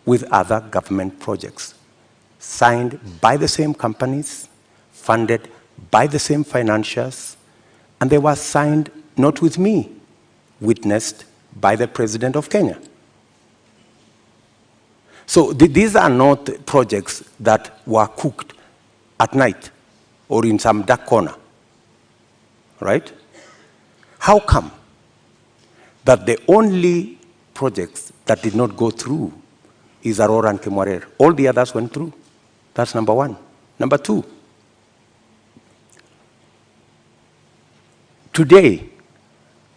with other government projects, signed by the same companies, funded by the same financiers, and they were signed not with me, witnessed by the President of Kenya. So these are not projects that were cooked at night or in some dark corner, right? How come that the only projects that did not go through is Aror and Kimorel? All the others went through. That's number one. Number two, today,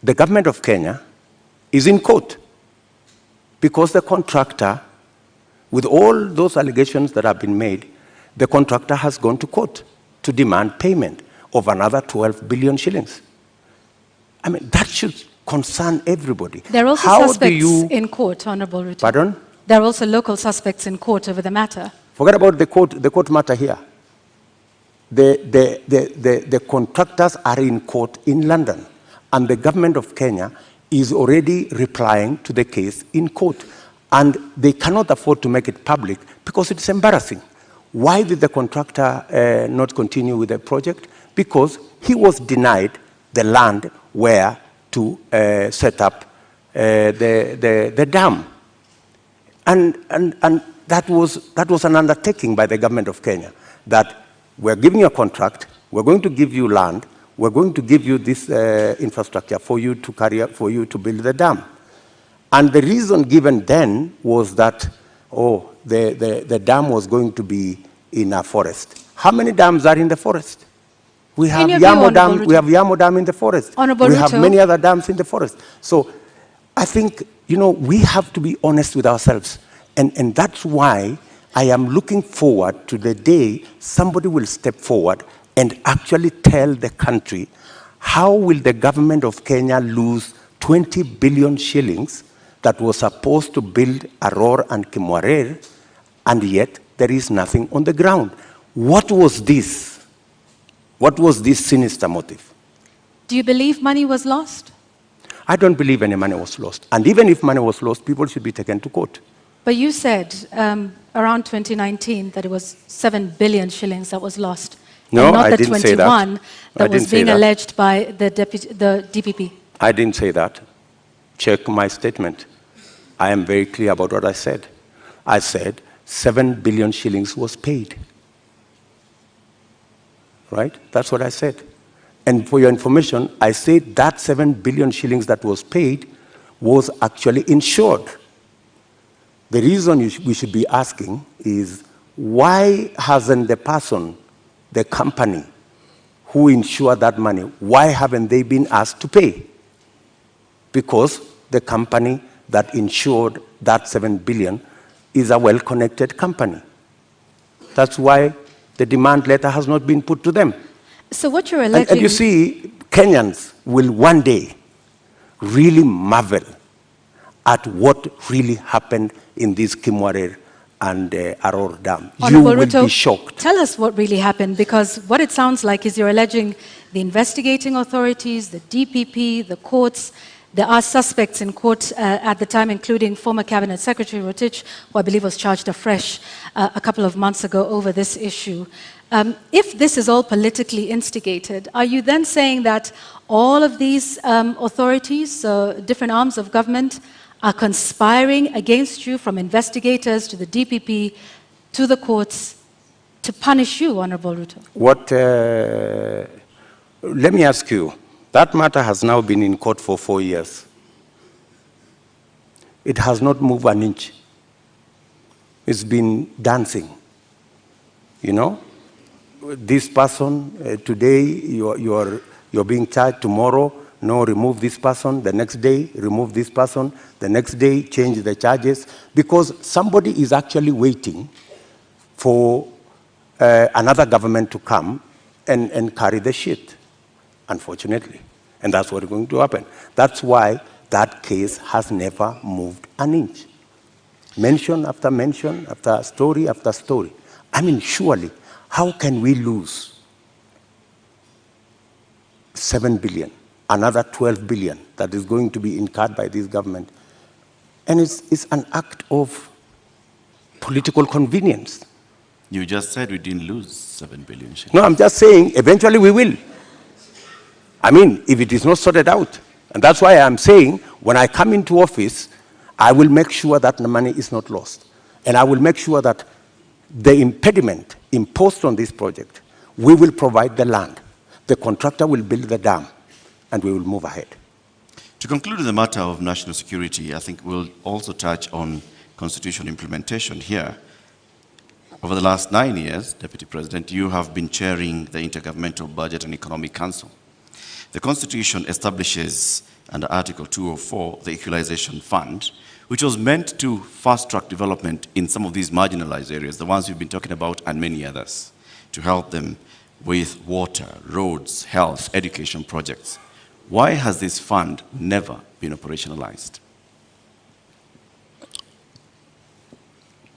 the government of Kenya is in court because the contractor, with all those allegations that have been made, the contractor has gone to court to demand payment of another 12 billion shillings. I mean, that should concern everybody. There are also suspects in court, Honorable Ruto. Pardon? There are also local suspects in court over the matter. Forget about the court matter here. The contractors are in court in London, and the government of Kenya is already replying to the case in court. And they cannot afford to make it public because it's embarrassing. Why did the contractor not continue with the project? Because he was denied the land where to set up the dam. And that was an undertaking by the government of Kenya, that we're giving you a contract, we're going to give you land, we're going to give you this infrastructure for you to build the dam. And the reason given then was that, the dam was going to be in a forest. How many dams are in the forest? We have Yamo Dam in the forest. We have many other dams in the forest. So I think, we have to be honest with ourselves. And that's why I am looking forward to the day somebody will step forward and actually tell the country, how will the government of Kenya lose 20 billion shillings that was supposed to build Aror and Kimwarer, and yet there is nothing on the ground? What was this? What was this sinister motive? Do you believe money was lost? I don't believe any money was lost. And even if money was lost, people should be taken to court. But you said around 2019 that it was 7 billion shillings that was lost. No, and not I the didn't 21 say that. that was being alleged by the DPP. I didn't say that. Check my statement. I am very clear about what I said. I said 7 billion shillings was paid. Right? That's what I said. And for your information, I said that 7 billion shillings that was paid was actually insured. The reason we should be asking is, why hasn't the person, the company who insured that money, why haven't they been asked to pay? Because the company that insured that 7 billion is a well-connected company. That's why the demand letter has not been put to them. So what you're alleging... And you see, Kenyans will one day really marvel at what really happened in this Kimwarer and Aror Dam. You will be shocked. Tell us what really happened, because what it sounds like is you're alleging the investigating authorities, the DPP, the courts. There are suspects in court at the time, including former Cabinet Secretary Rotich, who I believe was charged afresh a couple of months ago over this issue. If this is all politically instigated, are you then saying that all of these authorities, different arms of government, are conspiring against you, from investigators to the DPP to the courts, to punish you, Honorable Ruto? Let me ask you, that matter has now been in court for 4 years. It has not moved an inch. It's been dancing. This person, today you're being charged, tomorrow, no, remove this person, the next day, remove this person, the next day, change the charges, because somebody is actually waiting for another government to come and carry the shit, unfortunately. And that's what's going to happen. That's why that case has never moved an inch. Mention after story after story. I mean, surely, how can we lose 7 billion? Another 12 billion that is going to be incurred by this government. And it's an act of political convenience. You just said we didn't lose 7 billion shillings. No, I'm just saying eventually we will. I mean, if it is not sorted out. And that's why I'm saying when I come into office, I will make sure that the money is not lost. And I will make sure that the impediment imposed on this project, we will provide the land. The contractor will build the dam. And we will move ahead. To conclude the matter of national security, I think we'll also touch on constitution implementation here. Over the last 9 years, Deputy President, you have been chairing the Intergovernmental Budget and Economic Council. The Constitution establishes, under Article 204, the Equalization Fund, which was meant to fast-track development in some of these marginalized areas, the ones we've been talking about, and many others, to help them with water, roads, health, education projects. Why has this fund never been operationalized?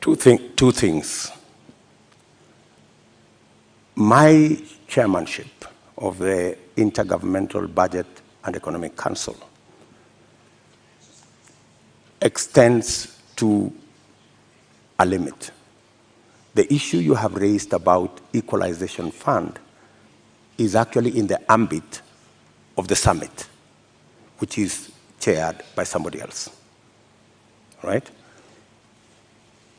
Two things. My chairmanship of the Intergovernmental Budget and Economic Council extends to a limit. The issue you have raised about equalization fund is actually in the ambit of the summit, which is chaired by somebody else, right?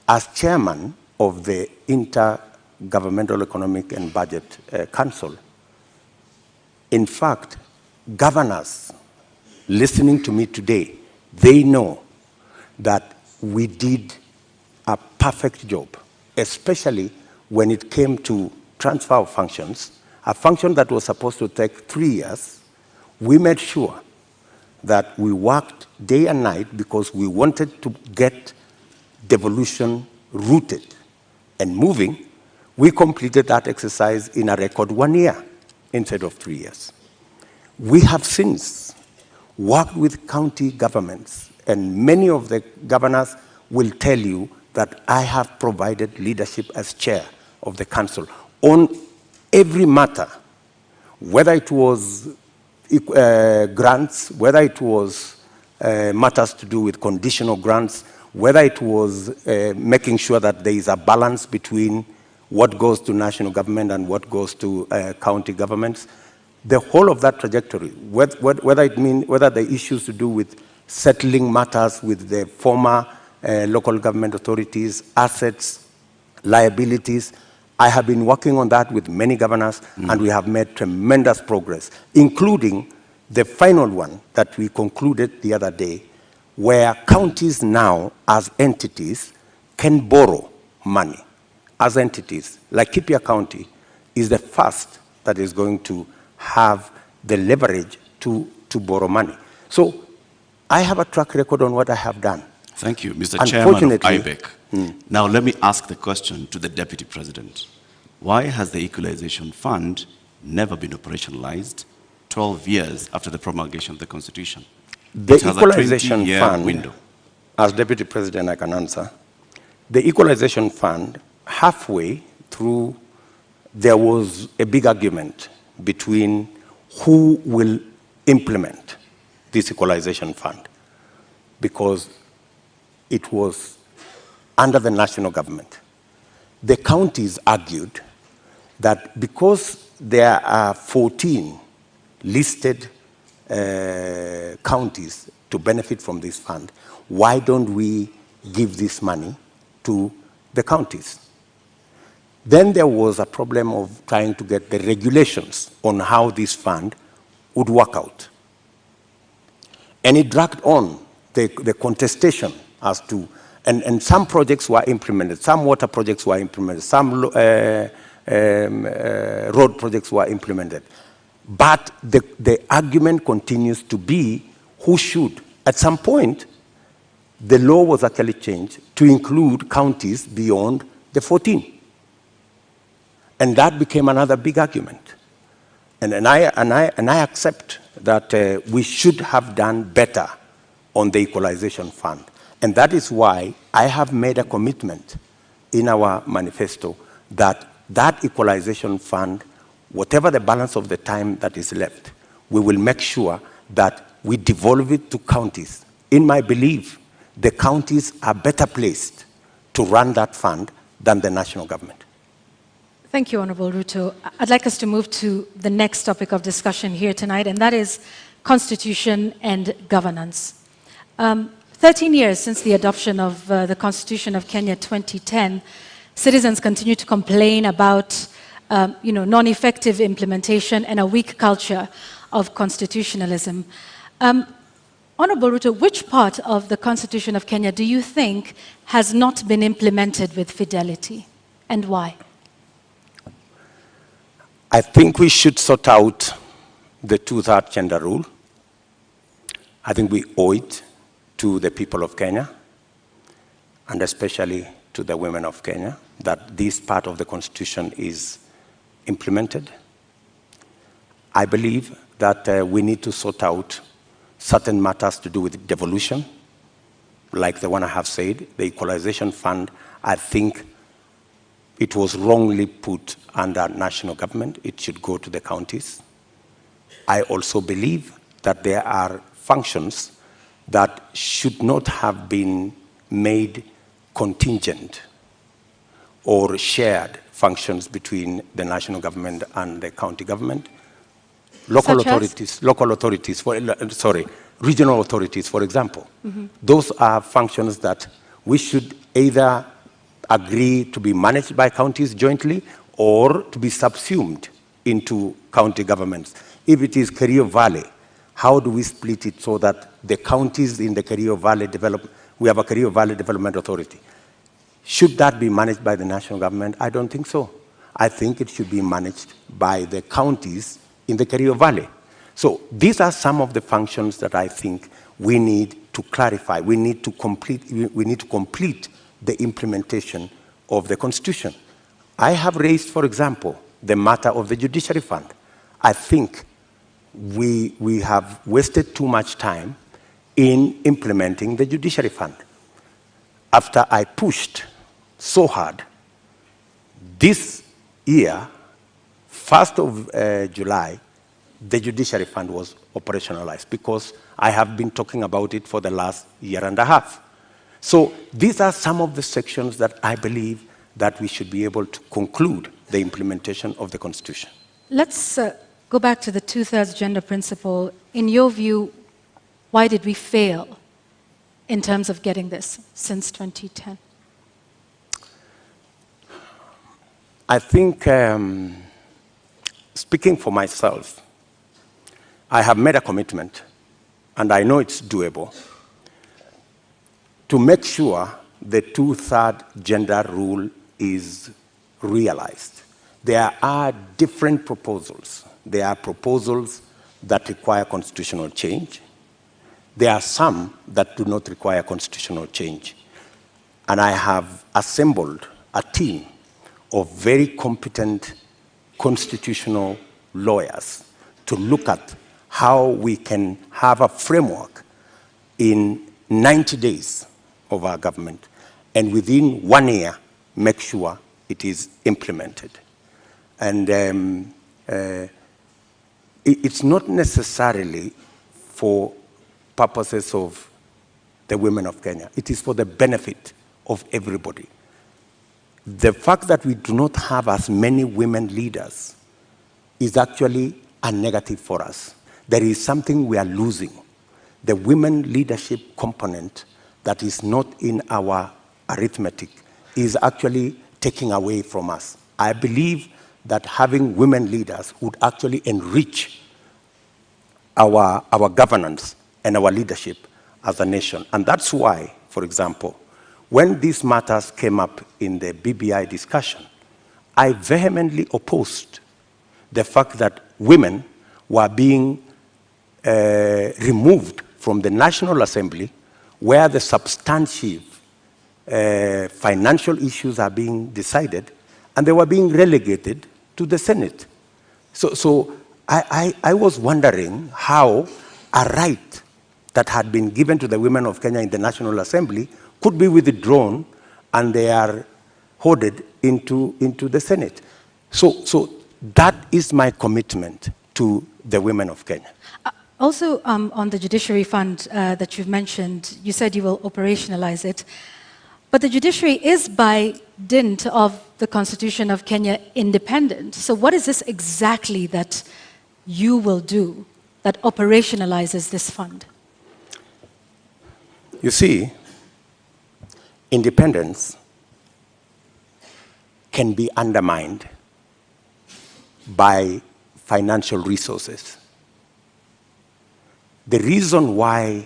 As chairman of the Intergovernmental Economic and Budget Council, in fact, governors listening to me today, they know that we did a perfect job, especially when it came to transfer of functions, a function that was supposed to take 3 years. We made sure that we worked day and night because we wanted to get devolution rooted and moving. We completed that exercise in a record 1 year instead of 3 years. We have since worked with county governments, and many of the governors will tell you that I have provided leadership as chair of the council on every matter, whether it was grants, whether it was matters to do with conditional grants, whether it was making sure that there is a balance between what goes to national government and what goes to county governments. The whole of that trajectory, whether the issues to do with settling matters with the former local government authorities, assets, liabilities, I have been working on that with many governors, and we have made tremendous progress, including the final one that we concluded the other day, where counties now, as entities, can borrow money. As entities, like Kipia County is the first that is going to have the leverage to borrow money. So I have a track record on what I have done. Thank you, Mr. Chairman of IBEC. Now let me ask the question to the Deputy President. Why has the Equalization Fund never been operationalized 12 years after the promulgation of the Constitution? The Equalization Fund, window. As Deputy President I can answer, the Equalization Fund, halfway through, there was a big argument between who will implement this Equalization Fund, because it was under the national government. The counties argued that because there are 14 listed counties to benefit from this fund, why don't we give this money to the counties? Then there was a problem of trying to get the regulations on how this fund would work out. And it dragged on the contestation as to, and some projects were implemented, some water projects were implemented, some road projects were implemented. But the argument continues to be who should. At some point, the law was actually changed to include counties beyond the 14. And that became another big argument. And I accept that we should have done better on the Equalization Fund. And that is why I have made a commitment in our manifesto that that Equalization Fund, whatever the balance of the time that is left, we will make sure that we devolve it to counties. In my belief, the counties are better placed to run that fund than the national government. Thank you, Honorable Ruto. I'd like us to move to the next topic of discussion here tonight, and that is constitution and governance. 13 years since the adoption of the Constitution of Kenya 2010, citizens continue to complain about non-effective implementation and a weak culture of constitutionalism. Honorable Ruto, which part of the Constitution of Kenya do you think has not been implemented with fidelity, and why? I think we should sort out the two-third gender rule. I think we owe it to the people of Kenya, and especially to the women of Kenya, that this part of the Constitution is implemented. I believe that we need to sort out certain matters to do with devolution, like the one I have said, the equalization fund. I think it was wrongly put under national government. It should go to the counties. I also believe that there are functions that should not have been made contingent or shared functions between the national government and the county government. Local authorities, regional authorities, for example. Those are functions that we should either agree to be managed by counties jointly or to be subsumed into county governments. If it is Kerio Valley, how do we split it so that the counties in the Kerio Valley we have a Kerio Valley Development Authority. Should that be managed by the national government? I don't think so. I think it should be managed by the counties in the Kerio Valley. So these are some of the functions that I think we need to clarify. We need to complete the implementation of the Constitution. I have raised, for example, the matter of the Judiciary Fund. I think we have wasted too much time in implementing the Judiciary Fund. After I pushed so hard, this year, 1st of July, the Judiciary Fund was operationalized because I have been talking about it for the last year and a half. So these are some of the sections that I believe that we should be able to conclude the implementation of the Constitution. Let's go back to the two-thirds gender principle. In your view, why did we fail in terms of getting this since 2010? I think, speaking for myself, I have made a commitment, and I know it's doable, to make sure the two-thirds gender rule is realized. There are different proposals. There are proposals that require constitutional change. There are some that do not require constitutional change. And I have assembled a team of very competent constitutional lawyers to look at how we can have a framework in 90 days of our government, and within 1 year, make sure it is implemented. And it's not necessarily for purposes of the women of Kenya. It is for the benefit of everybody. The fact that we do not have as many women leaders is actually a negative for us. There is something we are losing. The women leadership component that is not in our arithmetic is actually taking away from us. I believe that having women leaders would actually enrich our governance and our leadership as a nation. And that's why, for example, when these matters came up in the BBI discussion, I vehemently opposed the fact that women were being removed from the National Assembly, where the substantive financial issues are being decided, and they were being relegated to the Senate. So I was wondering how a right that had been given to the women of Kenya in the National Assembly could be withdrawn and they are hoarded into the Senate. So that is my commitment to the women of Kenya. Also, on the Judiciary Fund that you've mentioned, you said you will operationalize it. But the judiciary is by dint of the Constitution of Kenya independent. So what is this exactly that you will do that operationalizes this fund? You see, independence can be undermined by financial resources. The reason why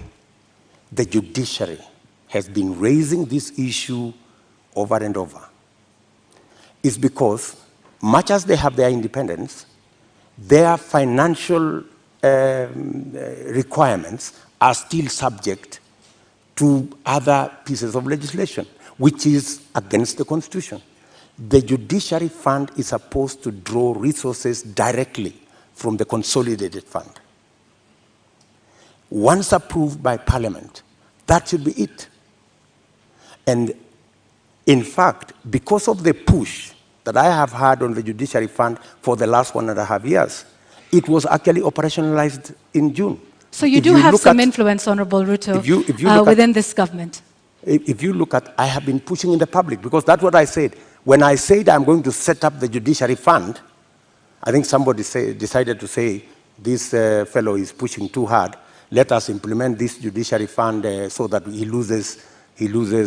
the judiciary has been raising this issue over and over is because, much as they have their independence, their financial requirements are still subject to other pieces of legislation, which is against the Constitution. the Judiciary Fund is supposed to draw resources directly from the Consolidated Fund. Once approved by Parliament, that should be it. And in fact, because of the push that I have had on the Judiciary Fund for the last 1.5 years, it was actually operationalized in June. So you do have some influence, Honorable Ruto, within this government. If you look at, I have been pushing in the public, because that's what I said. When I said I'm going to set up the Judiciary Fund, I think somebody decided to say, this fellow is pushing too hard. Let us implement this Judiciary Fund so that he loses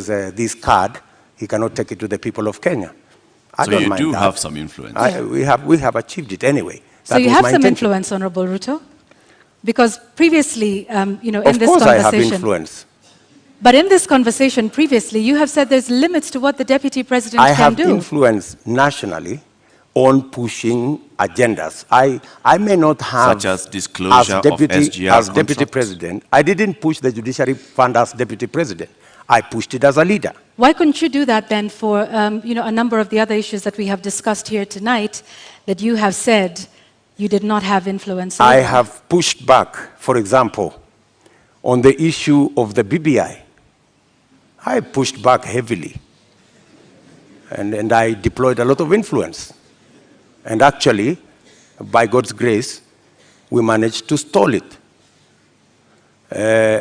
this card. He cannot take it to the people of Kenya. I don't mind that. So you do have some influence. We have achieved it anyway. So you have some influence, Honorable Ruto? Because previously, in this conversation... Of course I have influence. But in this conversation previously, you have said there's limits to what the Deputy President can do. I have influence nationally on pushing agendas. I may not have... Such as disclosure of SGR As Deputy President, I didn't push the Judiciary Fund as Deputy President. I pushed it as a leader. Why couldn't you do that then for a number of the other issues that we have discussed here tonight that you have said you did not have influence over? I have pushed back, for example, on the issue of the BBI. I pushed back heavily, and I deployed a lot of influence. And actually, by God's grace, we managed to stall it.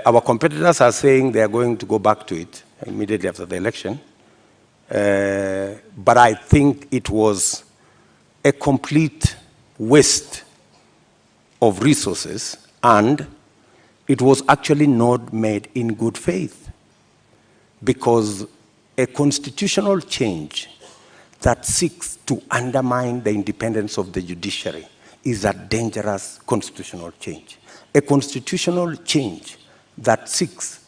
Our competitors are saying they are going to go back to it immediately after the election. But I think it was a complete waste of resources, and it was actually not made in good faith. Because a constitutional change that seeks to undermine the independence of the judiciary is a dangerous constitutional change. A constitutional change that seeks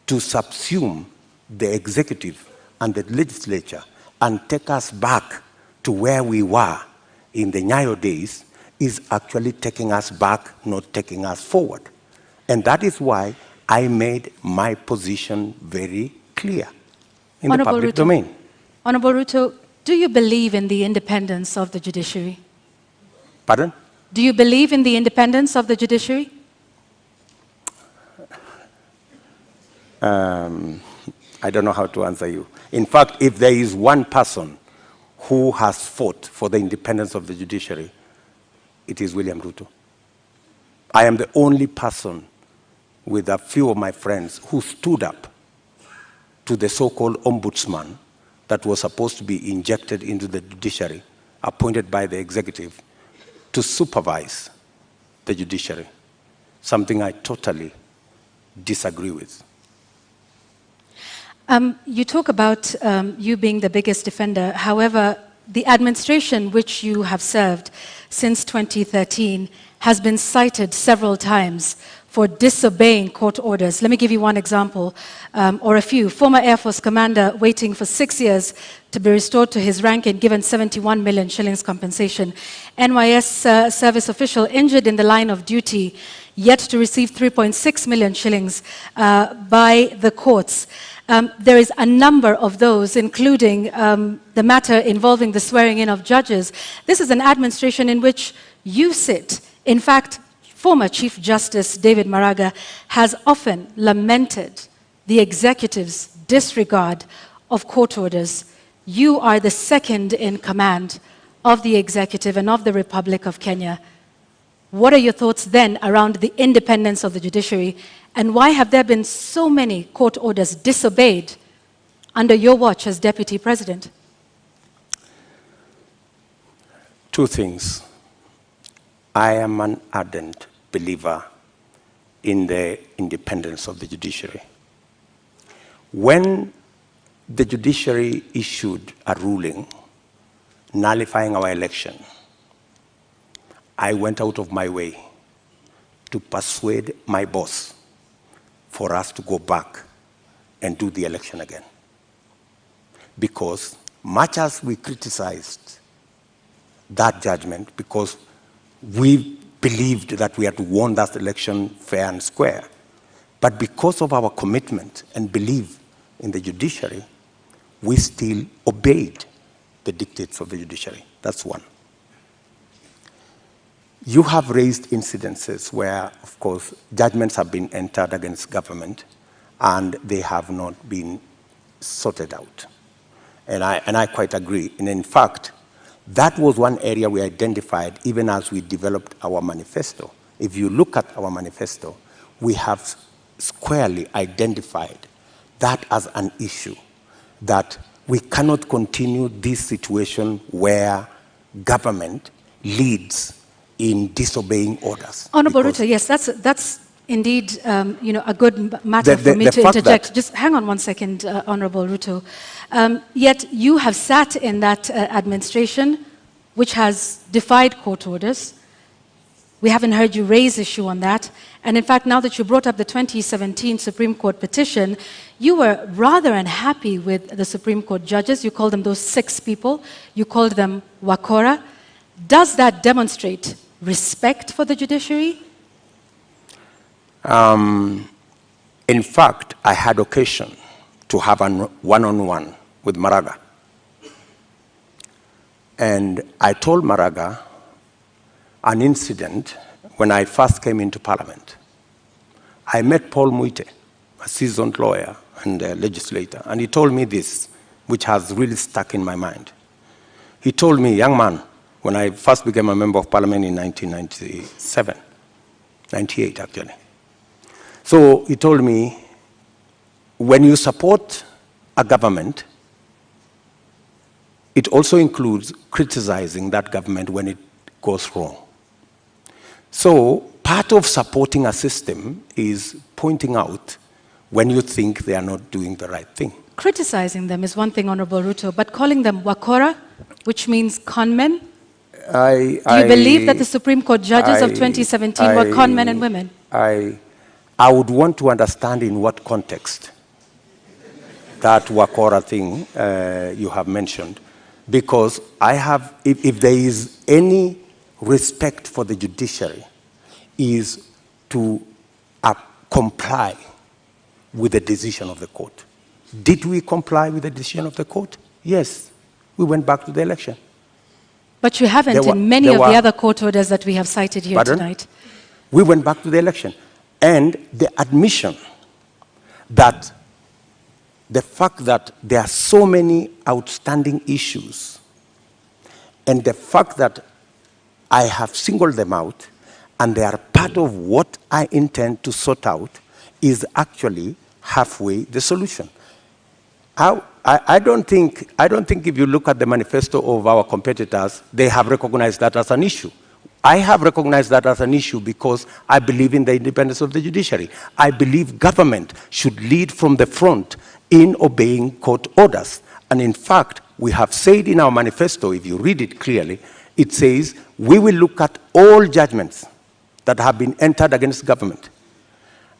to subsume the executive and the legislature and take us back to where we were in the Nyayo days is actually taking us back, not taking us forward. And that is why I made my position very clear in the public domain. Honorable Ruto, do you believe in the independence of the judiciary? Pardon? Do you believe in the independence of the judiciary? I don't know how to answer you. In fact, if there is one person who has fought for the independence of the judiciary, it is William Ruto. I am the only person with a few of my friends who stood up to the so-called ombudsman that was supposed to be injected into the judiciary, appointed by the executive, to supervise the judiciary, something I totally disagree with. You talk about you being the biggest defender. However, the administration which you have served since 2013 has been cited several times for disobeying court orders. Let me give you one example, or a few. Former Air Force commander waiting for 6 years to be restored to his rank and given 71 million shillings compensation. NYS service official injured in the line of duty, yet to receive 3.6 million shillings by the courts. There is a number of those, including the matter involving the swearing in of judges. This is an administration in which you sit. In fact, former Chief Justice David Maraga has often lamented the executive's disregard of court orders. You are the second in command of the executive and of the Republic of Kenya. What are your thoughts then around the independence of the judiciary, and why have there been so many court orders disobeyed under your watch as Deputy President? Two things. I am an ardent believer in the independence of the judiciary. When the judiciary issued a ruling nullifying our election, I went out of my way to persuade my boss for us to go back and do the election again. Because much as we criticized that judgment, because we believed that we had won that election fair and square, but because of our commitment and belief in the judiciary, we still obeyed the dictates of the judiciary. That's one. You have raised incidences where, of course, judgments have been entered against government and they have not been sorted out. And I quite agree. And in fact, that was one area we identified even as we developed our manifesto. If you look at our manifesto, we have squarely identified that as an issue, that we cannot continue this situation where government leads in disobeying orders. Honorable Ruto, yes, that's indeed a good matter for me to interject. Just hang on one second, Honorable Ruto. Yet you have sat in that administration which has defied court orders. We haven't heard you raise issue on that. And in fact, now that you brought up the 2017 Supreme Court petition, you were rather unhappy with the Supreme Court judges. You called them those 6 people. You called them wakora. Does that demonstrate respect for the judiciary? In fact, I had occasion to have a one-on-one with Maraga. And I told Maraga an incident when I first came into Parliament. I met Paul Muite, a seasoned lawyer and a legislator, and he told me this, which has really stuck in my mind. He told me, young man, when I first became a member of Parliament in 1997, 98 actually. So he told me, when you support a government, it also includes criticizing that government when it goes wrong. So part of supporting a system is pointing out when you think they are not doing the right thing. Criticizing them is one thing, Honorable Ruto, but calling them wakora, which means conmen? Do you believe that the Supreme Court judges of 2017 were conmen and women? I would want to understand in what context that wakora thing you have mentioned, because I have, if there is any respect for the judiciary, is to comply with the decision of the court. Did we comply with the decision of the court? Yes. We went back to the election. But you haven't in many of the other court orders that we have cited here tonight. We went back to the election. And the admission that the fact that there are so many outstanding issues, and the fact that I have singled them out, and they are part of what I intend to sort out, is actually halfway the solution. I don't think if you look at the manifesto of our competitors, they have recognized that as an issue. I have recognized that as an issue because I believe in the independence of the judiciary. I believe government should lead from the front in obeying court orders. And in fact, we have said in our manifesto, if you read it clearly, it says we will look at all judgments that have been entered against government.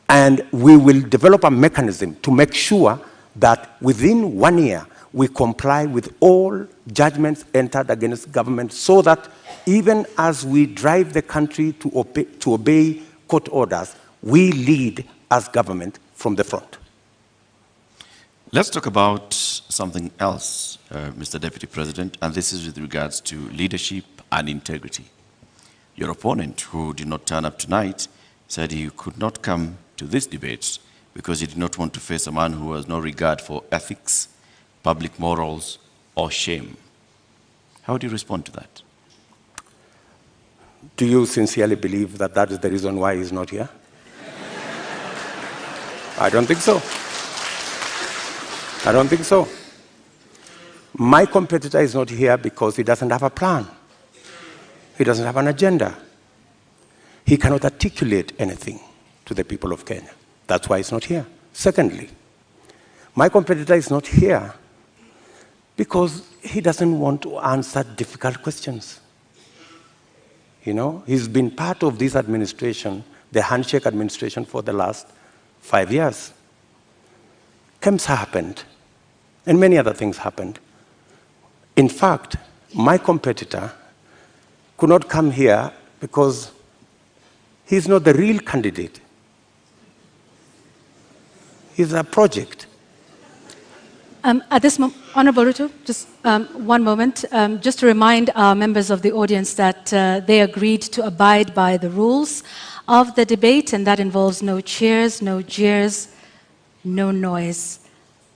And we will develop a mechanism to make sure that within 1 year, we comply with all judgments entered against government, so that even as we drive the country to obey court orders, we lead as government from the front. Let's talk about something else, Mr. Deputy President, and this is with regards to leadership and integrity. Your opponent, who did not turn up tonight, said he could not come to this debate because he did not want to face a man who has no regard for ethics, public morals, or shame. How do you respond to that? Do you sincerely believe that that is the reason why he's not here? I don't think so. I don't think so. My competitor is not here because he doesn't have a plan. He doesn't have an agenda. He cannot articulate anything to the people of Kenya. That's why he's not here. Secondly, my competitor is not here because he doesn't want to answer difficult questions. You know, he's been part of this administration, the handshake administration, for the last 5 years. KEMSA happened, and many other things happened. In fact, my competitor could not come here because he's not the real candidate. He's a project. At this moment, Honorable Ruto, just one moment. Just to remind our members of the audience that they agreed to abide by the rules of the debate, and that involves no cheers, no jeers, no noise.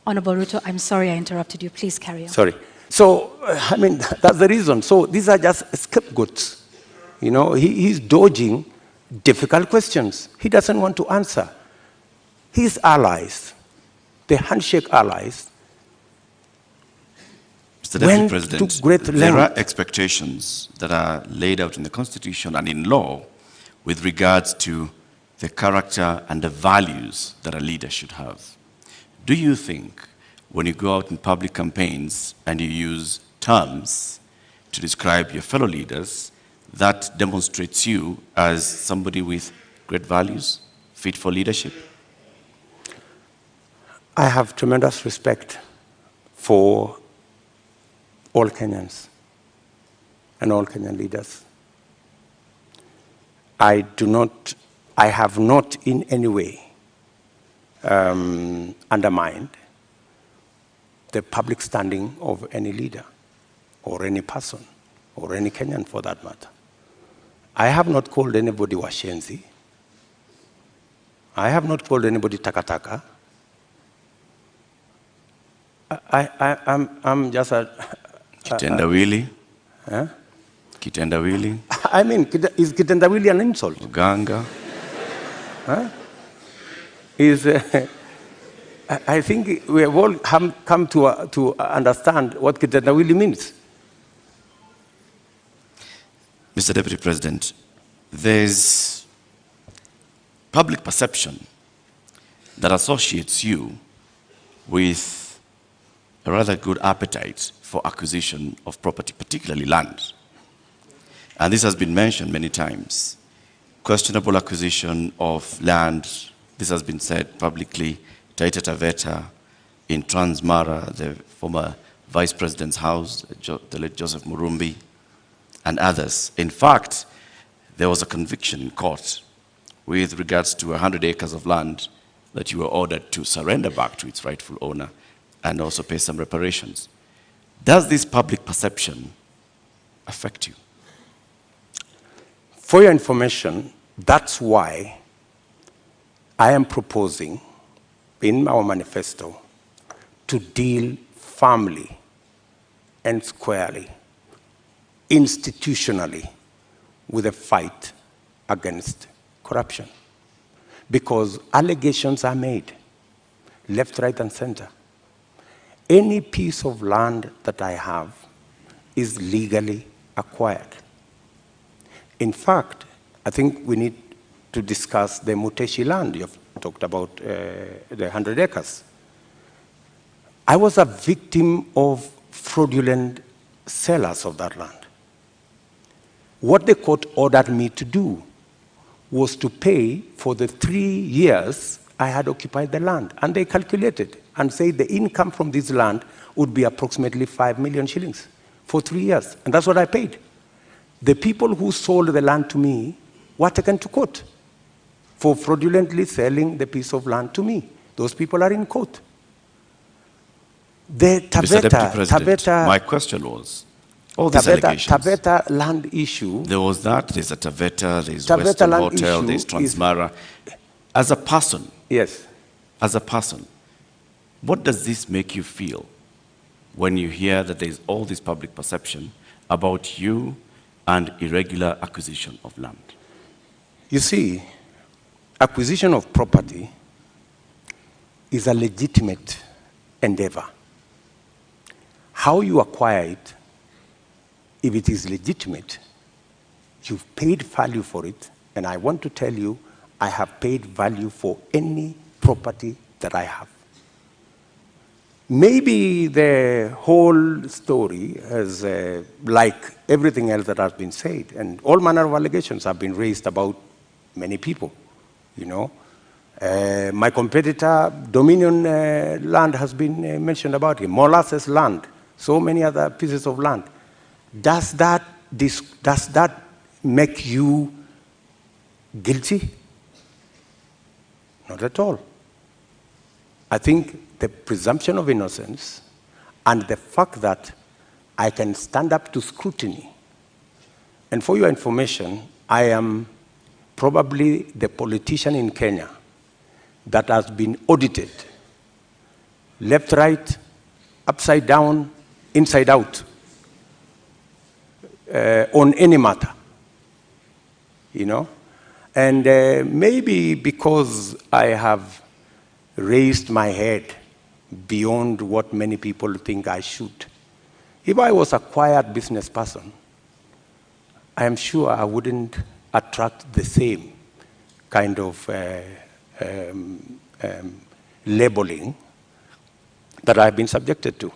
Honorable Ruto, I'm sorry I interrupted you. Please carry on. Sorry. So, I mean, that's the reason. So these are just scapegoats. You know, he's dodging difficult questions. He doesn't want to answer. His allies, the handshake allies, Mr. Deputy went President, to great there length. are expectations that are laid out in the Constitution and in law with regards to the character and the values that a leader should have. Do you think when you go out in public campaigns and you use terms to describe your fellow leaders, that demonstrates you as somebody with great values, fit for leadership? I have tremendous respect for all Kenyans and all Kenyan leaders. I have not in any way undermined the public standing of any leader or any person or any Kenyan for that matter. I have not called anybody washenzi. I have not called anybody takataka. I'm just a... Kitendawili? Huh? Kitendawili? I mean, is kitendawili an insult? Uganga? Huh? I think we have all come to understand what kitendawili means. Mr. Deputy President, there's public perception that associates you with a rather good appetite for acquisition of property, particularly land. And this has been mentioned many times. Questionable acquisition of land, this has been said publicly, Taita Taveta, in Transmara, the former Vice President's house, the late Joseph Murumbi, and others. In fact, there was a conviction in court with regards to 100 acres of land that you were ordered to surrender back to its rightful owner and also pay some reparations. Does this public perception affect you? For your information, that's why I am proposing in our manifesto to deal firmly and squarely, institutionally, with a fight against corruption. Because allegations are made, left, right, and center. Any piece of land that I have is legally acquired. In fact, I think we need to discuss the Muteshi land. You've talked about the 100 acres. I was a victim of fraudulent sellers of that land. What the court ordered me to do was to pay for the 3 years I had occupied the land. And they calculated and said the income from this land would be approximately 5 million shillings for 3 years. And that's what I paid. The people who sold the land to me were taken to court for fraudulently selling the piece of land to me. Those people are in court. The Mr. Deputy President, my question was, all these allegations. Taveta land issue. There was that, there's a Taveta, there's Western Hotel, there's Transmara. As a person, yes. As a person, what does this make you feel when you hear that there's all this public perception about you and irregular acquisition of land? You see, acquisition of property is a legitimate endeavor. How you acquire it, if it is legitimate, you've paid value for it, and I want to tell you, I have paid value for any property that I have. Maybe the whole story is like everything else that has been said, and all manner of allegations have been raised about many people, you know. My competitor, Dominion land has been mentioned about him, Molasses land, so many other pieces of land. Does that make you guilty? Not at all. I think the presumption of innocence and the fact that I can stand up to scrutiny. And for your information, I am probably the politician in Kenya that has been audited, left, right, upside down, inside out, on any matter, you know? And maybe because I have raised my head beyond what many people think I should. If I was a quiet business person, I am sure I wouldn't attract the same kind of labeling that I've been subjected to.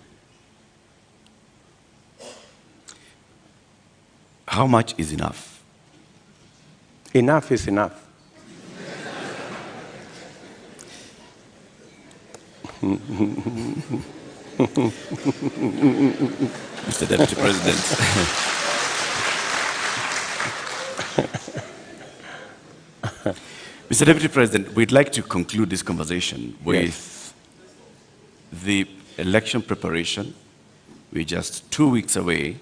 How much is enough? Enough is enough. Mr. Deputy President. Mr. Deputy President, we'd like to conclude this conversation with the election preparation. We're just 2 weeks away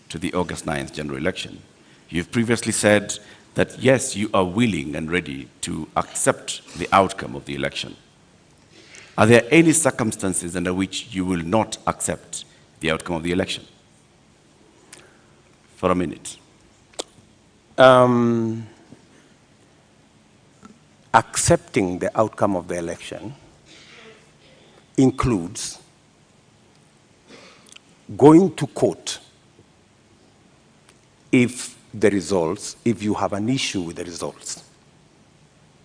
to the August 9th general election. You've previously said that, yes, you are willing and ready to accept the outcome of the election. Are there any circumstances under which you will not accept the outcome of the election? For a minute. Accepting the outcome of the election includes going to court if you have an issue with the results.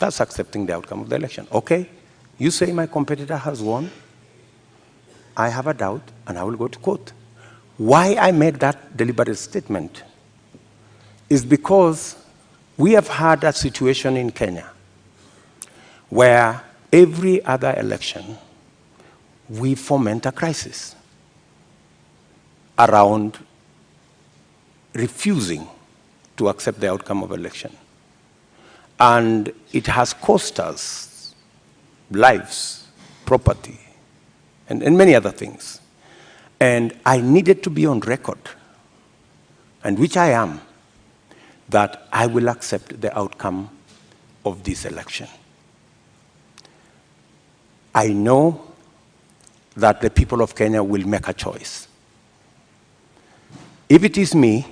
That's accepting the outcome of the election. Okay, you say my competitor has won. I have a doubt, and I will go to court. Why I made that deliberate statement is because we have had a situation in Kenya where every other election we foment a crisis around refusing to accept the outcome of election. And it has cost us lives, property, and many other things. And I needed to be on record, and which I am, that I will accept the outcome of this election. I know that the people of Kenya will make a choice. If it is me,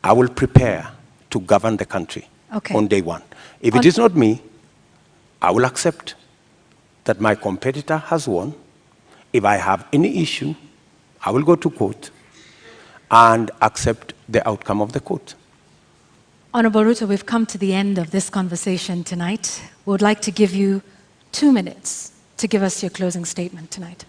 I will prepare to govern the country on day one. If it is not me, I will accept that my competitor has won. If I have any issue, I will go to court and accept the outcome of the court. Honorable Ruto, we've come to the end of this conversation tonight. We would like to give you 2 minutes to give us your closing statement tonight.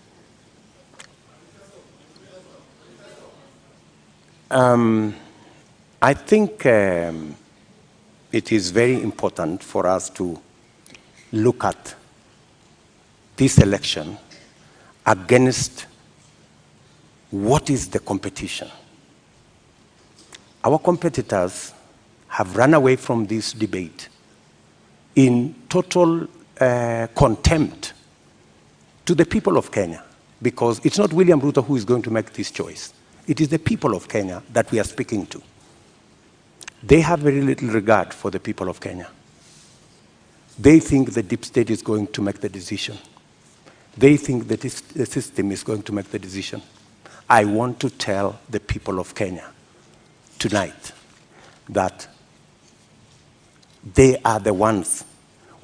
I think it is very important for us to look at this election against what is the competition. Our competitors have run away from this debate in total contempt to the people of Kenya, because it's not William Ruto who is going to make this choice. It is the people of Kenya that we are speaking to. They have very little regard for the people of Kenya. They think the deep state is going to make the decision. They think that the system is going to make the decision. I want to tell the people of Kenya tonight that they are the ones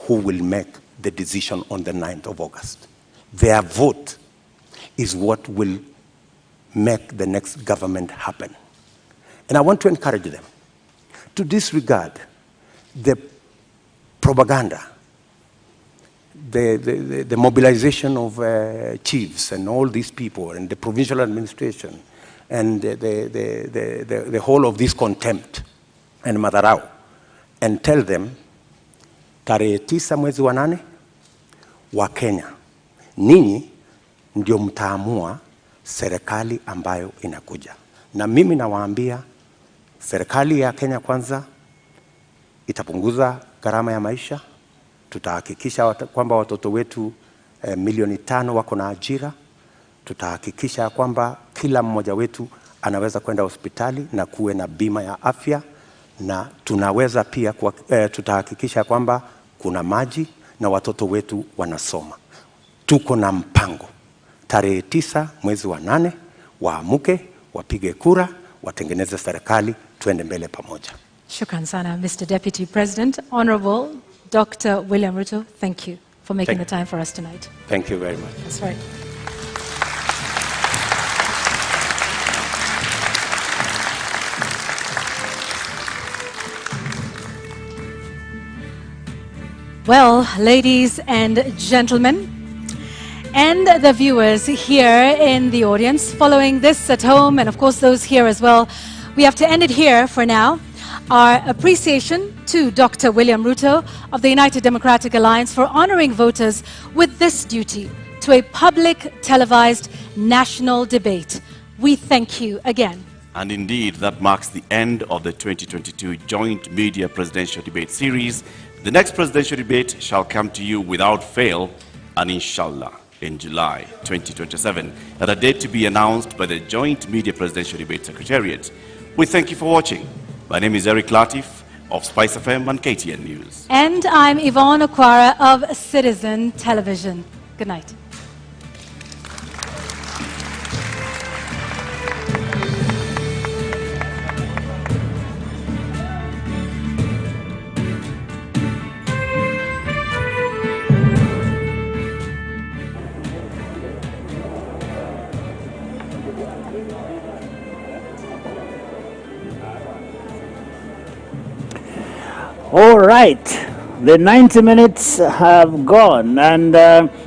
who will make the decision on the 9th of August. Their vote is what will make the next government happen. And I want to encourage them to disregard the propaganda, the mobilization of chiefs and all these people and the provincial administration and the whole of this contempt and madharau, and tell them, tarehe 9 mwezi wa 8 wa Kenya, ninyi ndio mtaamua serikali ambayo inakuja. Na mimi nawaambia, serikali ya Kenya Kwanza itapunguza gharama ya maisha, tutahakikisha kwamba watoto wetu milioni 5 wako na ajira. Tutahakikisha kwamba kila mmoja wetu anaweza kwenda hospitali na kuwe na bima ya afya, na tunaweza pia tutahakikisha kwamba kuna maji na watoto wetu wanasoma. Tuko na mpango. Tarehe 9 mwezi wa 8 waamuke, wapige kura, watengeneze serikali, tuende mbele pamoja. Shukran sana, Mr. Deputy President. Honorable Dr. William Ruto, thank you for making the time for us tonight. Thank you very much. That's right. Well, ladies and gentlemen, and the viewers here in the audience, following this at home, and of course those here as well, we have to end it here for now. Our appreciation to Dr. William Ruto of the United Democratic Alliance for honoring voters with this duty to a public televised national debate. We thank you again. And indeed, that marks the end of the 2022 Joint Media Presidential Debate Series. The next presidential debate shall come to you without fail, and inshallah, in July 2027, at a date to be announced by the Joint Media Presidential Debate Secretariat. We thank you for watching. My name is Eric Latif of Spice FM and KTN News. And I'm Yvonne Okwara of Citizen Television. Good night. All right, the 90 minutes have gone, and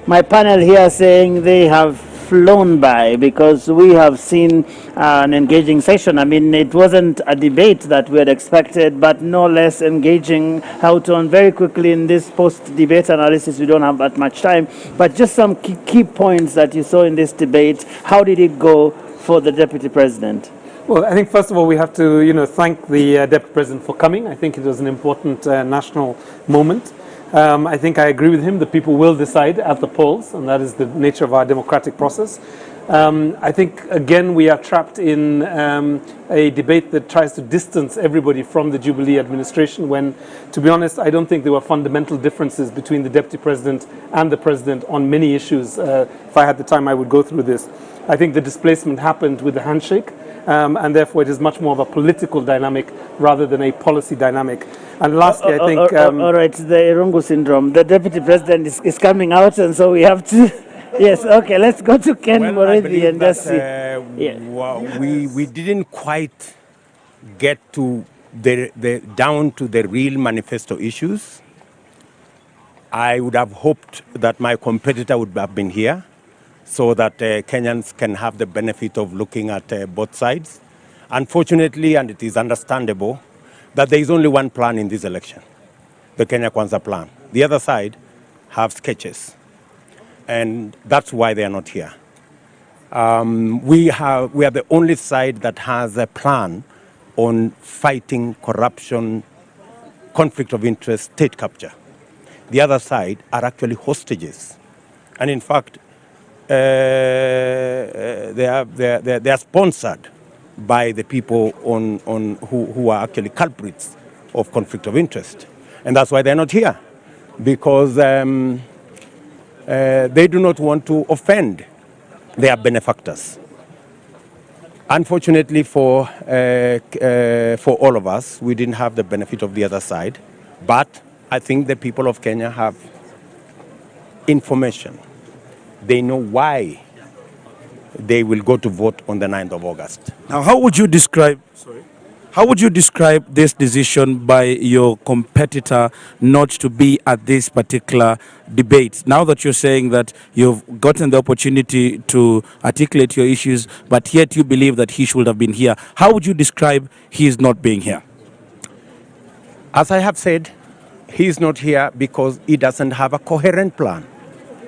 my panel here saying they have flown by because we have seen an engaging session. I mean, it wasn't a debate that we had expected, but no less engaging. How to, and very quickly in this post-debate analysis, we don't have that much time, but just some key points that you saw in this debate. How did it go for the Deputy President? Well, I think first of all we have to, thank the Deputy President for coming. I think it was an important national moment. I think I agree with him. The people will decide at the polls, and that is the nature of our democratic process. I think again we are trapped in a debate that tries to distance everybody from the Jubilee administration. When, to be honest, I don't think there were fundamental differences between the Deputy President and the President on many issues. If I had the time, I would go through this. I think the displacement happened with the handshake. And therefore it is much more of a political dynamic rather than a policy dynamic. And lastly, I think... all right, the Irungu syndrome. The Deputy President is coming out, and so we have to... Yes, okay, let's go to Ken Moredi and just see. We didn't quite get to down to the real manifesto issues. I would have hoped that my competitor would have been here, so that Kenyans can have the benefit of looking at both sides. Unfortunately, and it is understandable, that there is only one plan in this election, the Kenya Kwanza plan. The other side have sketches, and that's why they are not here. We are the only side that has a plan on fighting corruption, conflict of interest, state capture. The other side are actually hostages. And in fact, they are sponsored by the people who are actually culprits of conflict of interest. And that's why they're not here, because they do not want to offend their benefactors. Unfortunately for all of us, we didn't have the benefit of the other side, but I think the people of Kenya have information. They know why they will go to vote on the 9th of August. Now, how would you describe this decision by your competitor not to be at this particular debate? Now that you're saying that you've gotten the opportunity to articulate your issues, but yet you believe that he should have been here, how would you describe his not being here? As I have said, he is not here because he doesn't have a coherent plan.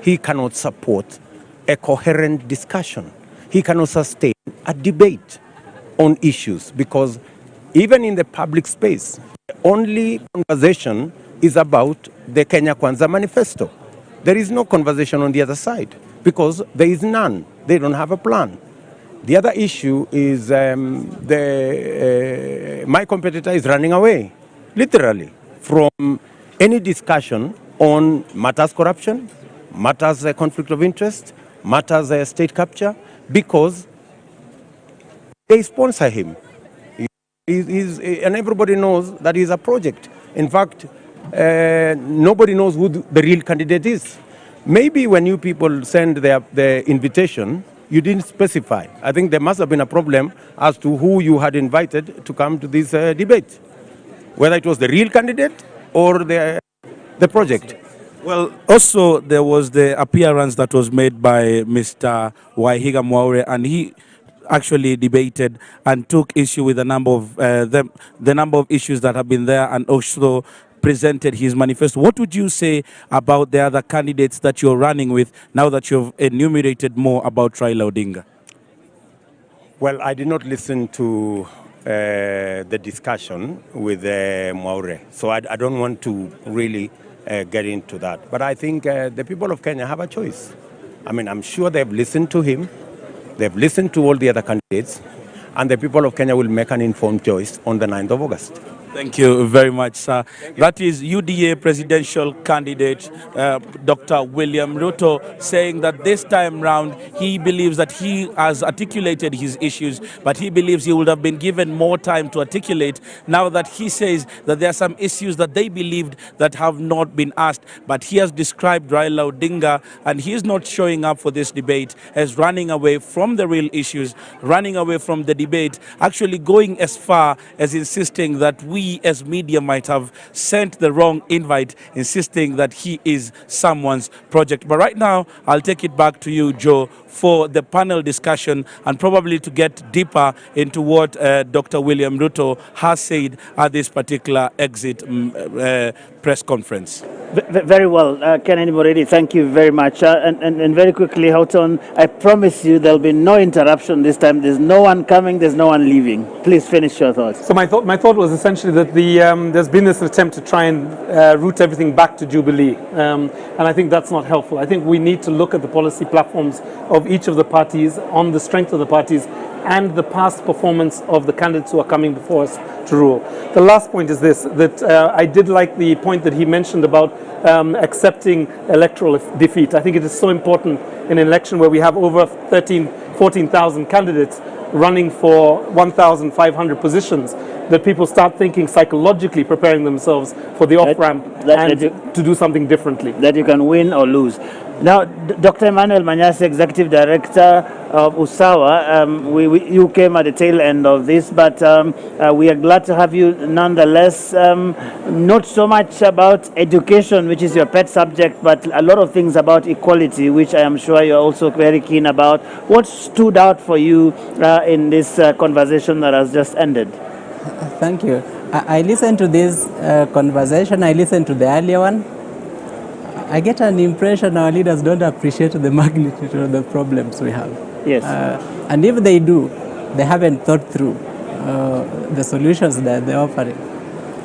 He cannot support a coherent discussion. He cannot sustain a debate on issues because even in the public space, the only conversation is about the Kenya Kwanza manifesto. there is no conversation on the other side because there is none. They don't have a plan. The other issue is my competitor is running away, literally, from any discussion on matters corruption, matters conflict of interest, matters state capture, because they sponsor him. And everybody knows that he's a project. In fact, nobody knows who the real candidate is. Maybe when you people send the invitation, you didn't specify. I think there must have been a problem as to who you had invited to come to this debate, whether it was the real candidate or the project. Well, also there was the appearance that was made by Mr. Waihiga Mwaure, and he actually debated and took issue with a number of the number of issues that have been there, and also presented his manifesto. What would you say about the other candidates that you're running with now that you've enumerated more about Raila Odinga? Well, I did not listen to the discussion with Mwaure, so I don't want to really get into that. But I think the people of Kenya have a choice. I mean, I'm sure they've listened to him, they've listened to all the other candidates, and the people of Kenya will make an informed choice on the 9th of August. Thank you very much, sir. That is UDA presidential candidate Dr. William Ruto saying that this time round he believes that he has articulated his issues, but he believes he would have been given more time to articulate now that he says that there are some issues that they believed that have not been asked. But he has described Raila Odinga, and he is not showing up for this debate, as running away from the real issues, running away from the debate, actually going as far as insisting that we as media might have sent the wrong invite, insisting that he is someone's project. But right now, I'll take it back to you, Joe, for the panel discussion and probably to get deeper into what Dr. William Ruto has said at this particular exit press conference. Very well, Kennedy Moredi, thank you very much. And very quickly, Houghton, I promise you there'll be no interruption this time. There's no one coming, there's no one leaving. Please finish your thoughts. So my thought was essentially that there's been this attempt to try and route everything back to Jubilee. And I think that's not helpful. I think we need to look at the policy platforms of each of the parties on the strength of the parties and the past performance of the candidates who are coming before us to rule. The last point is this, that I did like the point that he mentioned about accepting electoral defeat. I think it is so important in an election where we have over 14,000 candidates running for 1,500 positions, that people start thinking psychologically, preparing themselves for the off-ramp and to do something differently. That you can win or lose. Now, Dr. Emmanuel Manyasi, Executive Director of USAWA, you came at the tail end of this, but we are glad to have you nonetheless. Not so much about education, which is your pet subject, but a lot of things about equality, which I am sure you're also very keen about. What stood out for you in this conversation that has just ended? Thank you. I listened to this conversation. I listened to the earlier one. I get an impression our leaders don't appreciate the magnitude of the problems we have. Yes. And if they do, they haven't thought through the solutions that they're offering.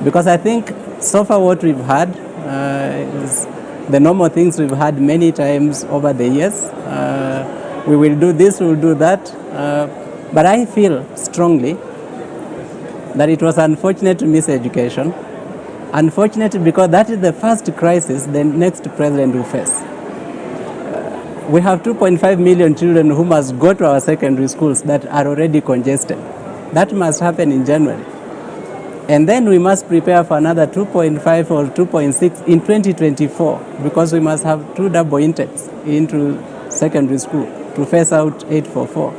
Because I think so far what we've had is the normal things we've had many times over the years. We will do this, we will do that. But I feel strongly that it was unfortunate to miss education. Unfortunately, because that is the first crisis the next president will face. We have 2.5 million children who must go to our secondary schools that are already congested. That must happen in January. And then we must prepare for another 2.5 or 2.6 in 2024, because we must have 2 double intakes into secondary school to phase out 844.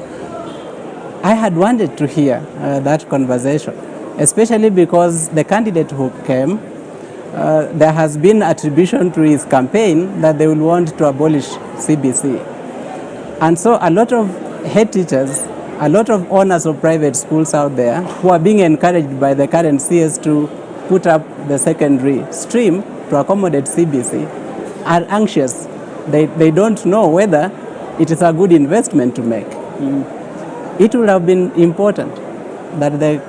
I had wanted to hear that conversation, especially because the candidate who came, there has been attribution to his campaign that they will want to abolish CBC. And so a lot of head teachers, a lot of owners of private schools out there who are being encouraged by the current CS to put up the secondary stream to accommodate CBC are anxious. They don't know whether it is a good investment to make. It would have been important that the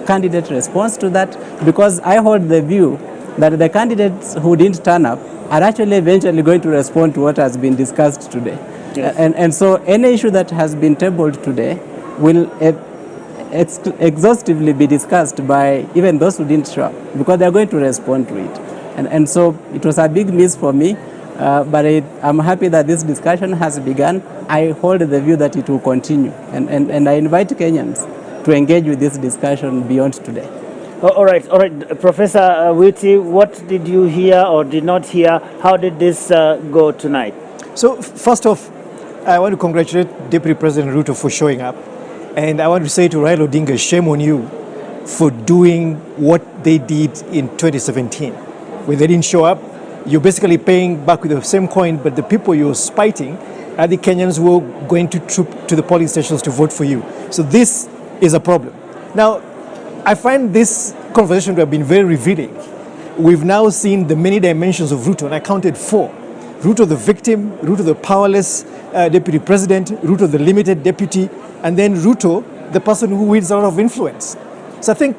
candidate responds to that, because I hold the view that the candidates who didn't turn up are actually eventually going to respond to what has been discussed today. Yes. And so any issue that has been tabled today will exhaustively be discussed by even those who didn't show up, because they're going to respond to it. And so it was a big miss for me, but I'm happy that this discussion has begun. I hold the view that it will continue, and I invite Kenyans to engage with this discussion beyond today. All right. Professor Witi, what did you hear or did not hear? How did this go tonight? So first off, I want to congratulate Deputy President Ruto for showing up. And I want to say to Raila Odinga, shame on you for doing what they did in 2017. When they didn't show up, you're basically paying back with the same coin, but the people you're spiting are the Kenyans who are going to troop to the polling stations to vote for you. So this is a problem. Now, I find this conversation to have been very revealing. We've now seen the many dimensions of Ruto, and I counted 4. Ruto the victim, Ruto the powerless deputy president, Ruto the limited deputy, and then Ruto the person who wields a lot of influence. So I think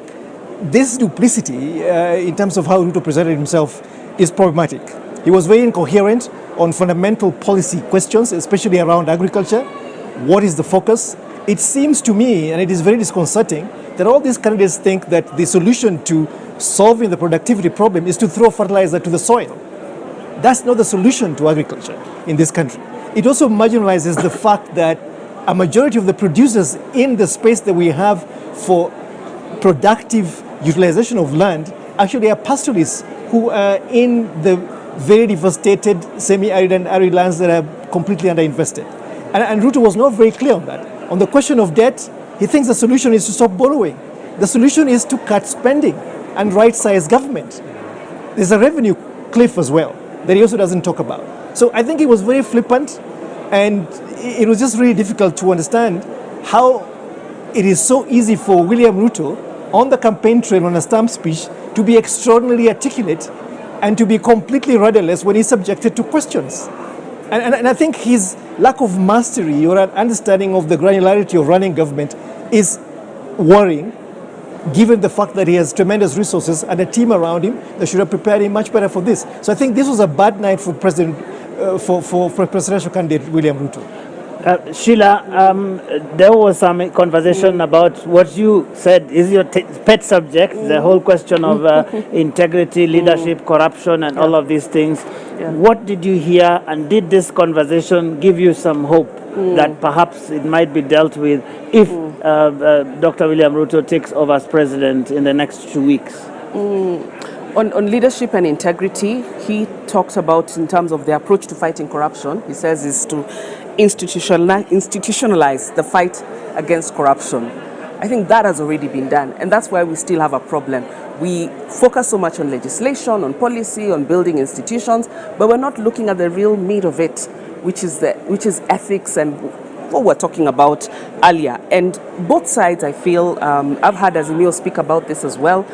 this duplicity in terms of how Ruto presented himself is problematic. He was very incoherent on fundamental policy questions, especially around agriculture. What is the focus? It seems to me, and it is very disconcerting, that all these candidates think that the solution to solving the productivity problem is to throw fertilizer to the soil. That's not the solution to agriculture in this country. It also marginalizes the fact that a majority of the producers in the space that we have for productive utilization of land actually are pastoralists who are in the very devastated semi-arid and arid lands that are completely underinvested. And Ruto was not very clear on that. On the question of debt, he thinks the solution is to stop borrowing. The solution is to cut spending and right-size government. There's a revenue cliff as well that he also doesn't talk about. So I think he was very flippant, and it was just really difficult to understand how it is so easy for William Ruto on the campaign trail on a stamp speech to be extraordinarily articulate and to be completely rudderless when he's subjected to questions. And I think his lack of mastery or an understanding of the granularity of running government is worrying, given the fact that he has tremendous resources and a team around him that should have prepared him much better for this. So I think this was a bad night for for presidential candidate William Ruto. Sheila, there was some conversation about what you said is your pet subject, the whole question of integrity, leadership, corruption, and all of these things. Yeah. What did you hear, and did this conversation give you some hope that perhaps it might be dealt with if Dr. William Ruto takes over as president in the next 2 weeks? On leadership and integrity, he talks about, in terms of the approach to fighting corruption, he says is to institutionalize the fight against corruption. I think that has already been done, and that's why we still have a problem. We focus so much on legislation, on policy, on building institutions, but we're not looking at the real meat of it, which is ethics and what we're talking about earlier. And both sides, I feel, I've heard Azimio speak about this as well.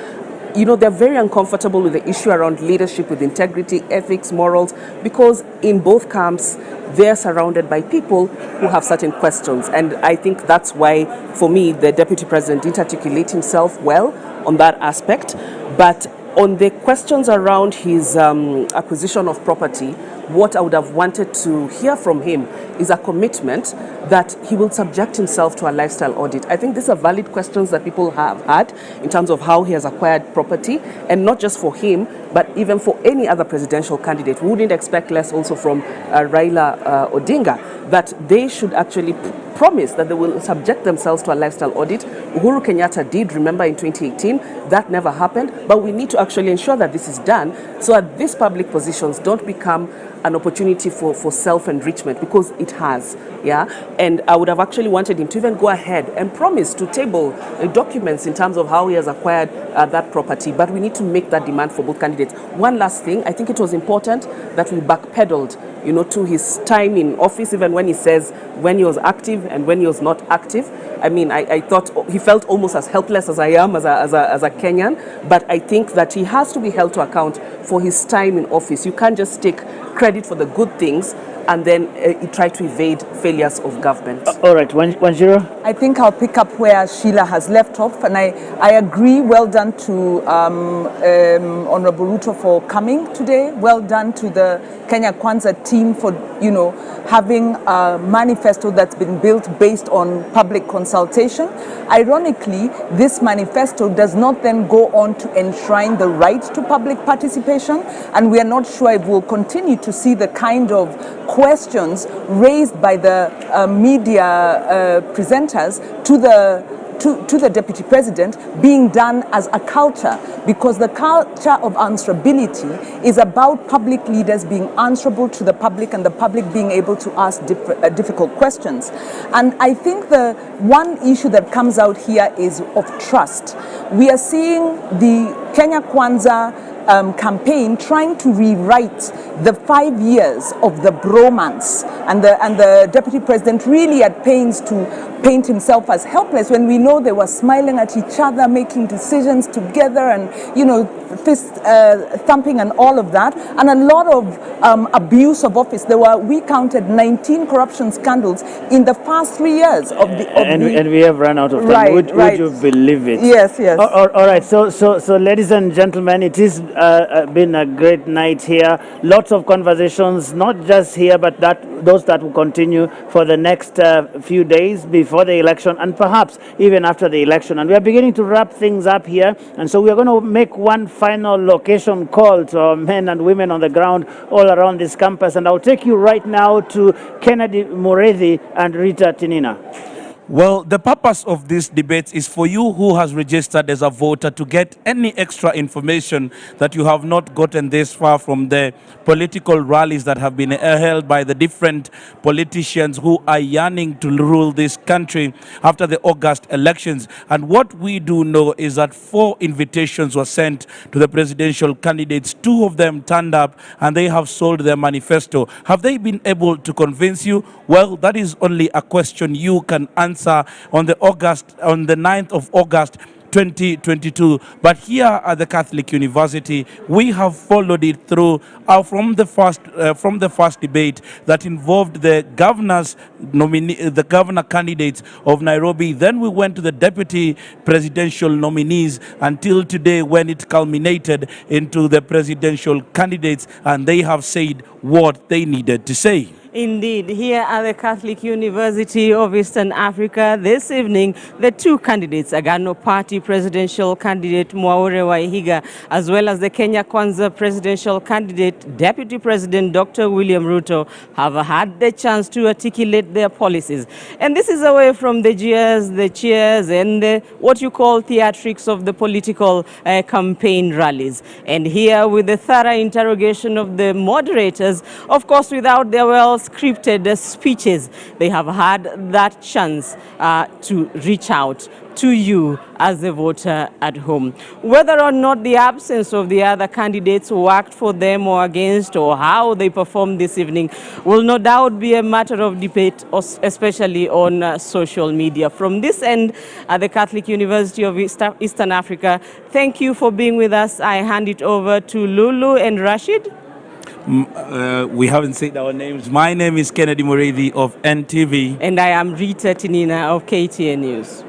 You know, they're very uncomfortable with the issue around leadership, with integrity, ethics, morals, because in both camps, they're surrounded by people who have certain questions. And I think that's why, for me, the Deputy President didn't articulate himself well on that aspect. But on the questions around his acquisition of property, what I would have wanted to hear from him is a commitment that he will subject himself to a lifestyle audit. I think these are valid questions that people have had in terms of how he has acquired property, and not just for him, but even for any other presidential candidate. We wouldn't expect less also from Raila Odinga, that they should actually promise that they will subject themselves to a lifestyle audit. Uhuru Kenyatta did, remember, in 2018. That never happened, but we need to actually ensure that this is done so that these public positions don't become an opportunity for self-enrichment, because it has, yeah? And I would have actually wanted him to even go ahead and promise to table documents in terms of how he has acquired that property, but we need to make that demand for both candidates. One last thing, I think it was important that we backpedaled, you know, to his time in office, even when he says when he was active and when he was not active. I mean, I thought he felt almost as helpless as I am as a Kenyan, but I think that he has to be held to account for his time in office. You can't just take credit for the good things and then try to evade failures of government. All right, Wanjiru? I think I'll pick up where Sheila has left off, and I agree. Well done to Honorable Ruto for coming today. Well done to the Kenya Kwanza team for, having a manifesto that's been built based on public consultation. Ironically, this manifesto does not then go on to enshrine the right to public participation, and we are not sure if we'll continue to see the kind of questions raised by the media presenters to the Deputy President being done as a culture, because the culture of answerability is about public leaders being answerable to the public and the public being able to ask difficult questions. And I think the one issue that comes out here is of trust. We are seeing the Kenya Kwanza campaign trying to rewrite the 5 years of the bromance, and the Deputy President really at pains to paint himself as helpless when we know they were smiling at each other, making decisions together, and fist thumping and all of that, and a lot of abuse of office. We counted 19 corruption scandals in the past 3 years of the. And we have run out of time. Right, Would you believe it? Yes, yes. All right. So, ladies and gentlemen, it has been a great night here. Lots of conversations, not just here, but those that will continue for the next few days before the election, and perhaps even after the election. And we are beginning to wrap things up here. And so we are going to make one final location call to our men and women on the ground all around this campus. And I'll take you right now to Kennedy Mureithi and Rita Tinina. Well, the purpose of this debate is for you who has registered as a voter to get any extra information that you have not gotten this far from the political rallies that have been held by the different politicians who are yearning to rule this country after the August elections. And what we do know is that 4 invitations were sent to the presidential candidates. 2 of them turned up and they have sold their manifesto. Have they been able to convince you? Well, that is only a question you can answer on the 9th of August 2022. But here at the Catholic University, we have followed it through from the first debate that involved the the governor candidates of Nairobi. Then we went to the deputy presidential nominees until today, when it culminated into the presidential candidates, and they have said what they needed to say. Indeed, here at the Catholic University of Eastern Africa this evening, the 2 candidates, Agano Party presidential candidate Mwaure Wahiga, as well as the Kenya Kwanza presidential candidate, Deputy President Dr. William Ruto, have had the chance to articulate their policies. And this is away from the jeers, the cheers, and what you call theatrics of the political campaign rallies. And here, with the thorough interrogation of the moderators, of course, without their well-scripted speeches, they have had that chance to reach out to you as a voter at home. Whether or not the absence of the other candidates worked for them or against, or how they performed this evening, will no doubt be a matter of debate, especially on social media. From this end, at the Catholic University of Eastern Africa, thank you for being with us. I hand it over to Lulu and Rashid. We haven't said our names. My name is Kennedy Mureithi of NTV. And I am Rita Tinina of KTN News.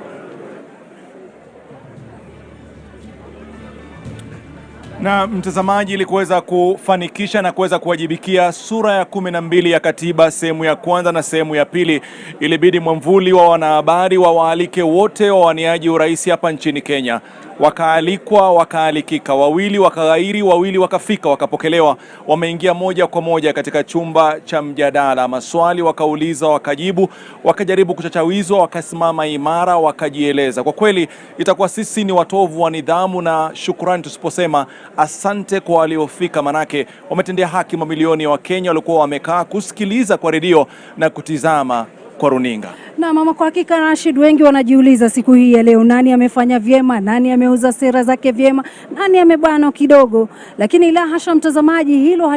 Na mtazamaji, ili kuweza kufanikisha na kuweza kuwajibikia sura ya 12 ya katiba sehemu ya kwanza na sehemu ya pili, ilibidi mwamvuli wa wanahabari wawaalike wote wawaniaji urais hapa nchini Kenya. Wakaalikwa, wakaalikika, wawili wakaghairi, wawili wakafika, wakapokelewa. Wameingia moja kwa moja katika chumba cha mjadala. Maswali wakauliza, wakajibu, wakajaribu kuchachawizwa, wakasimama imara, wakajieleza. Kwa kweli itakuwa sisi ni watovu wa nidhamu na shukrani tusiposema asante kwa waliofika, manake wametendea haki mamilioni ya Wakenya walikuwa wamekaa kusikiliza kwa redio na kutizama kwa runinga. Na mama, kwa hakika Rashid, wengi wanajiuliza siku hii ya leo, nani amefanya vyema, nani ameuza sera zake vyema, nani amebana kidogo, lakini la hasha mtazamaji, hilo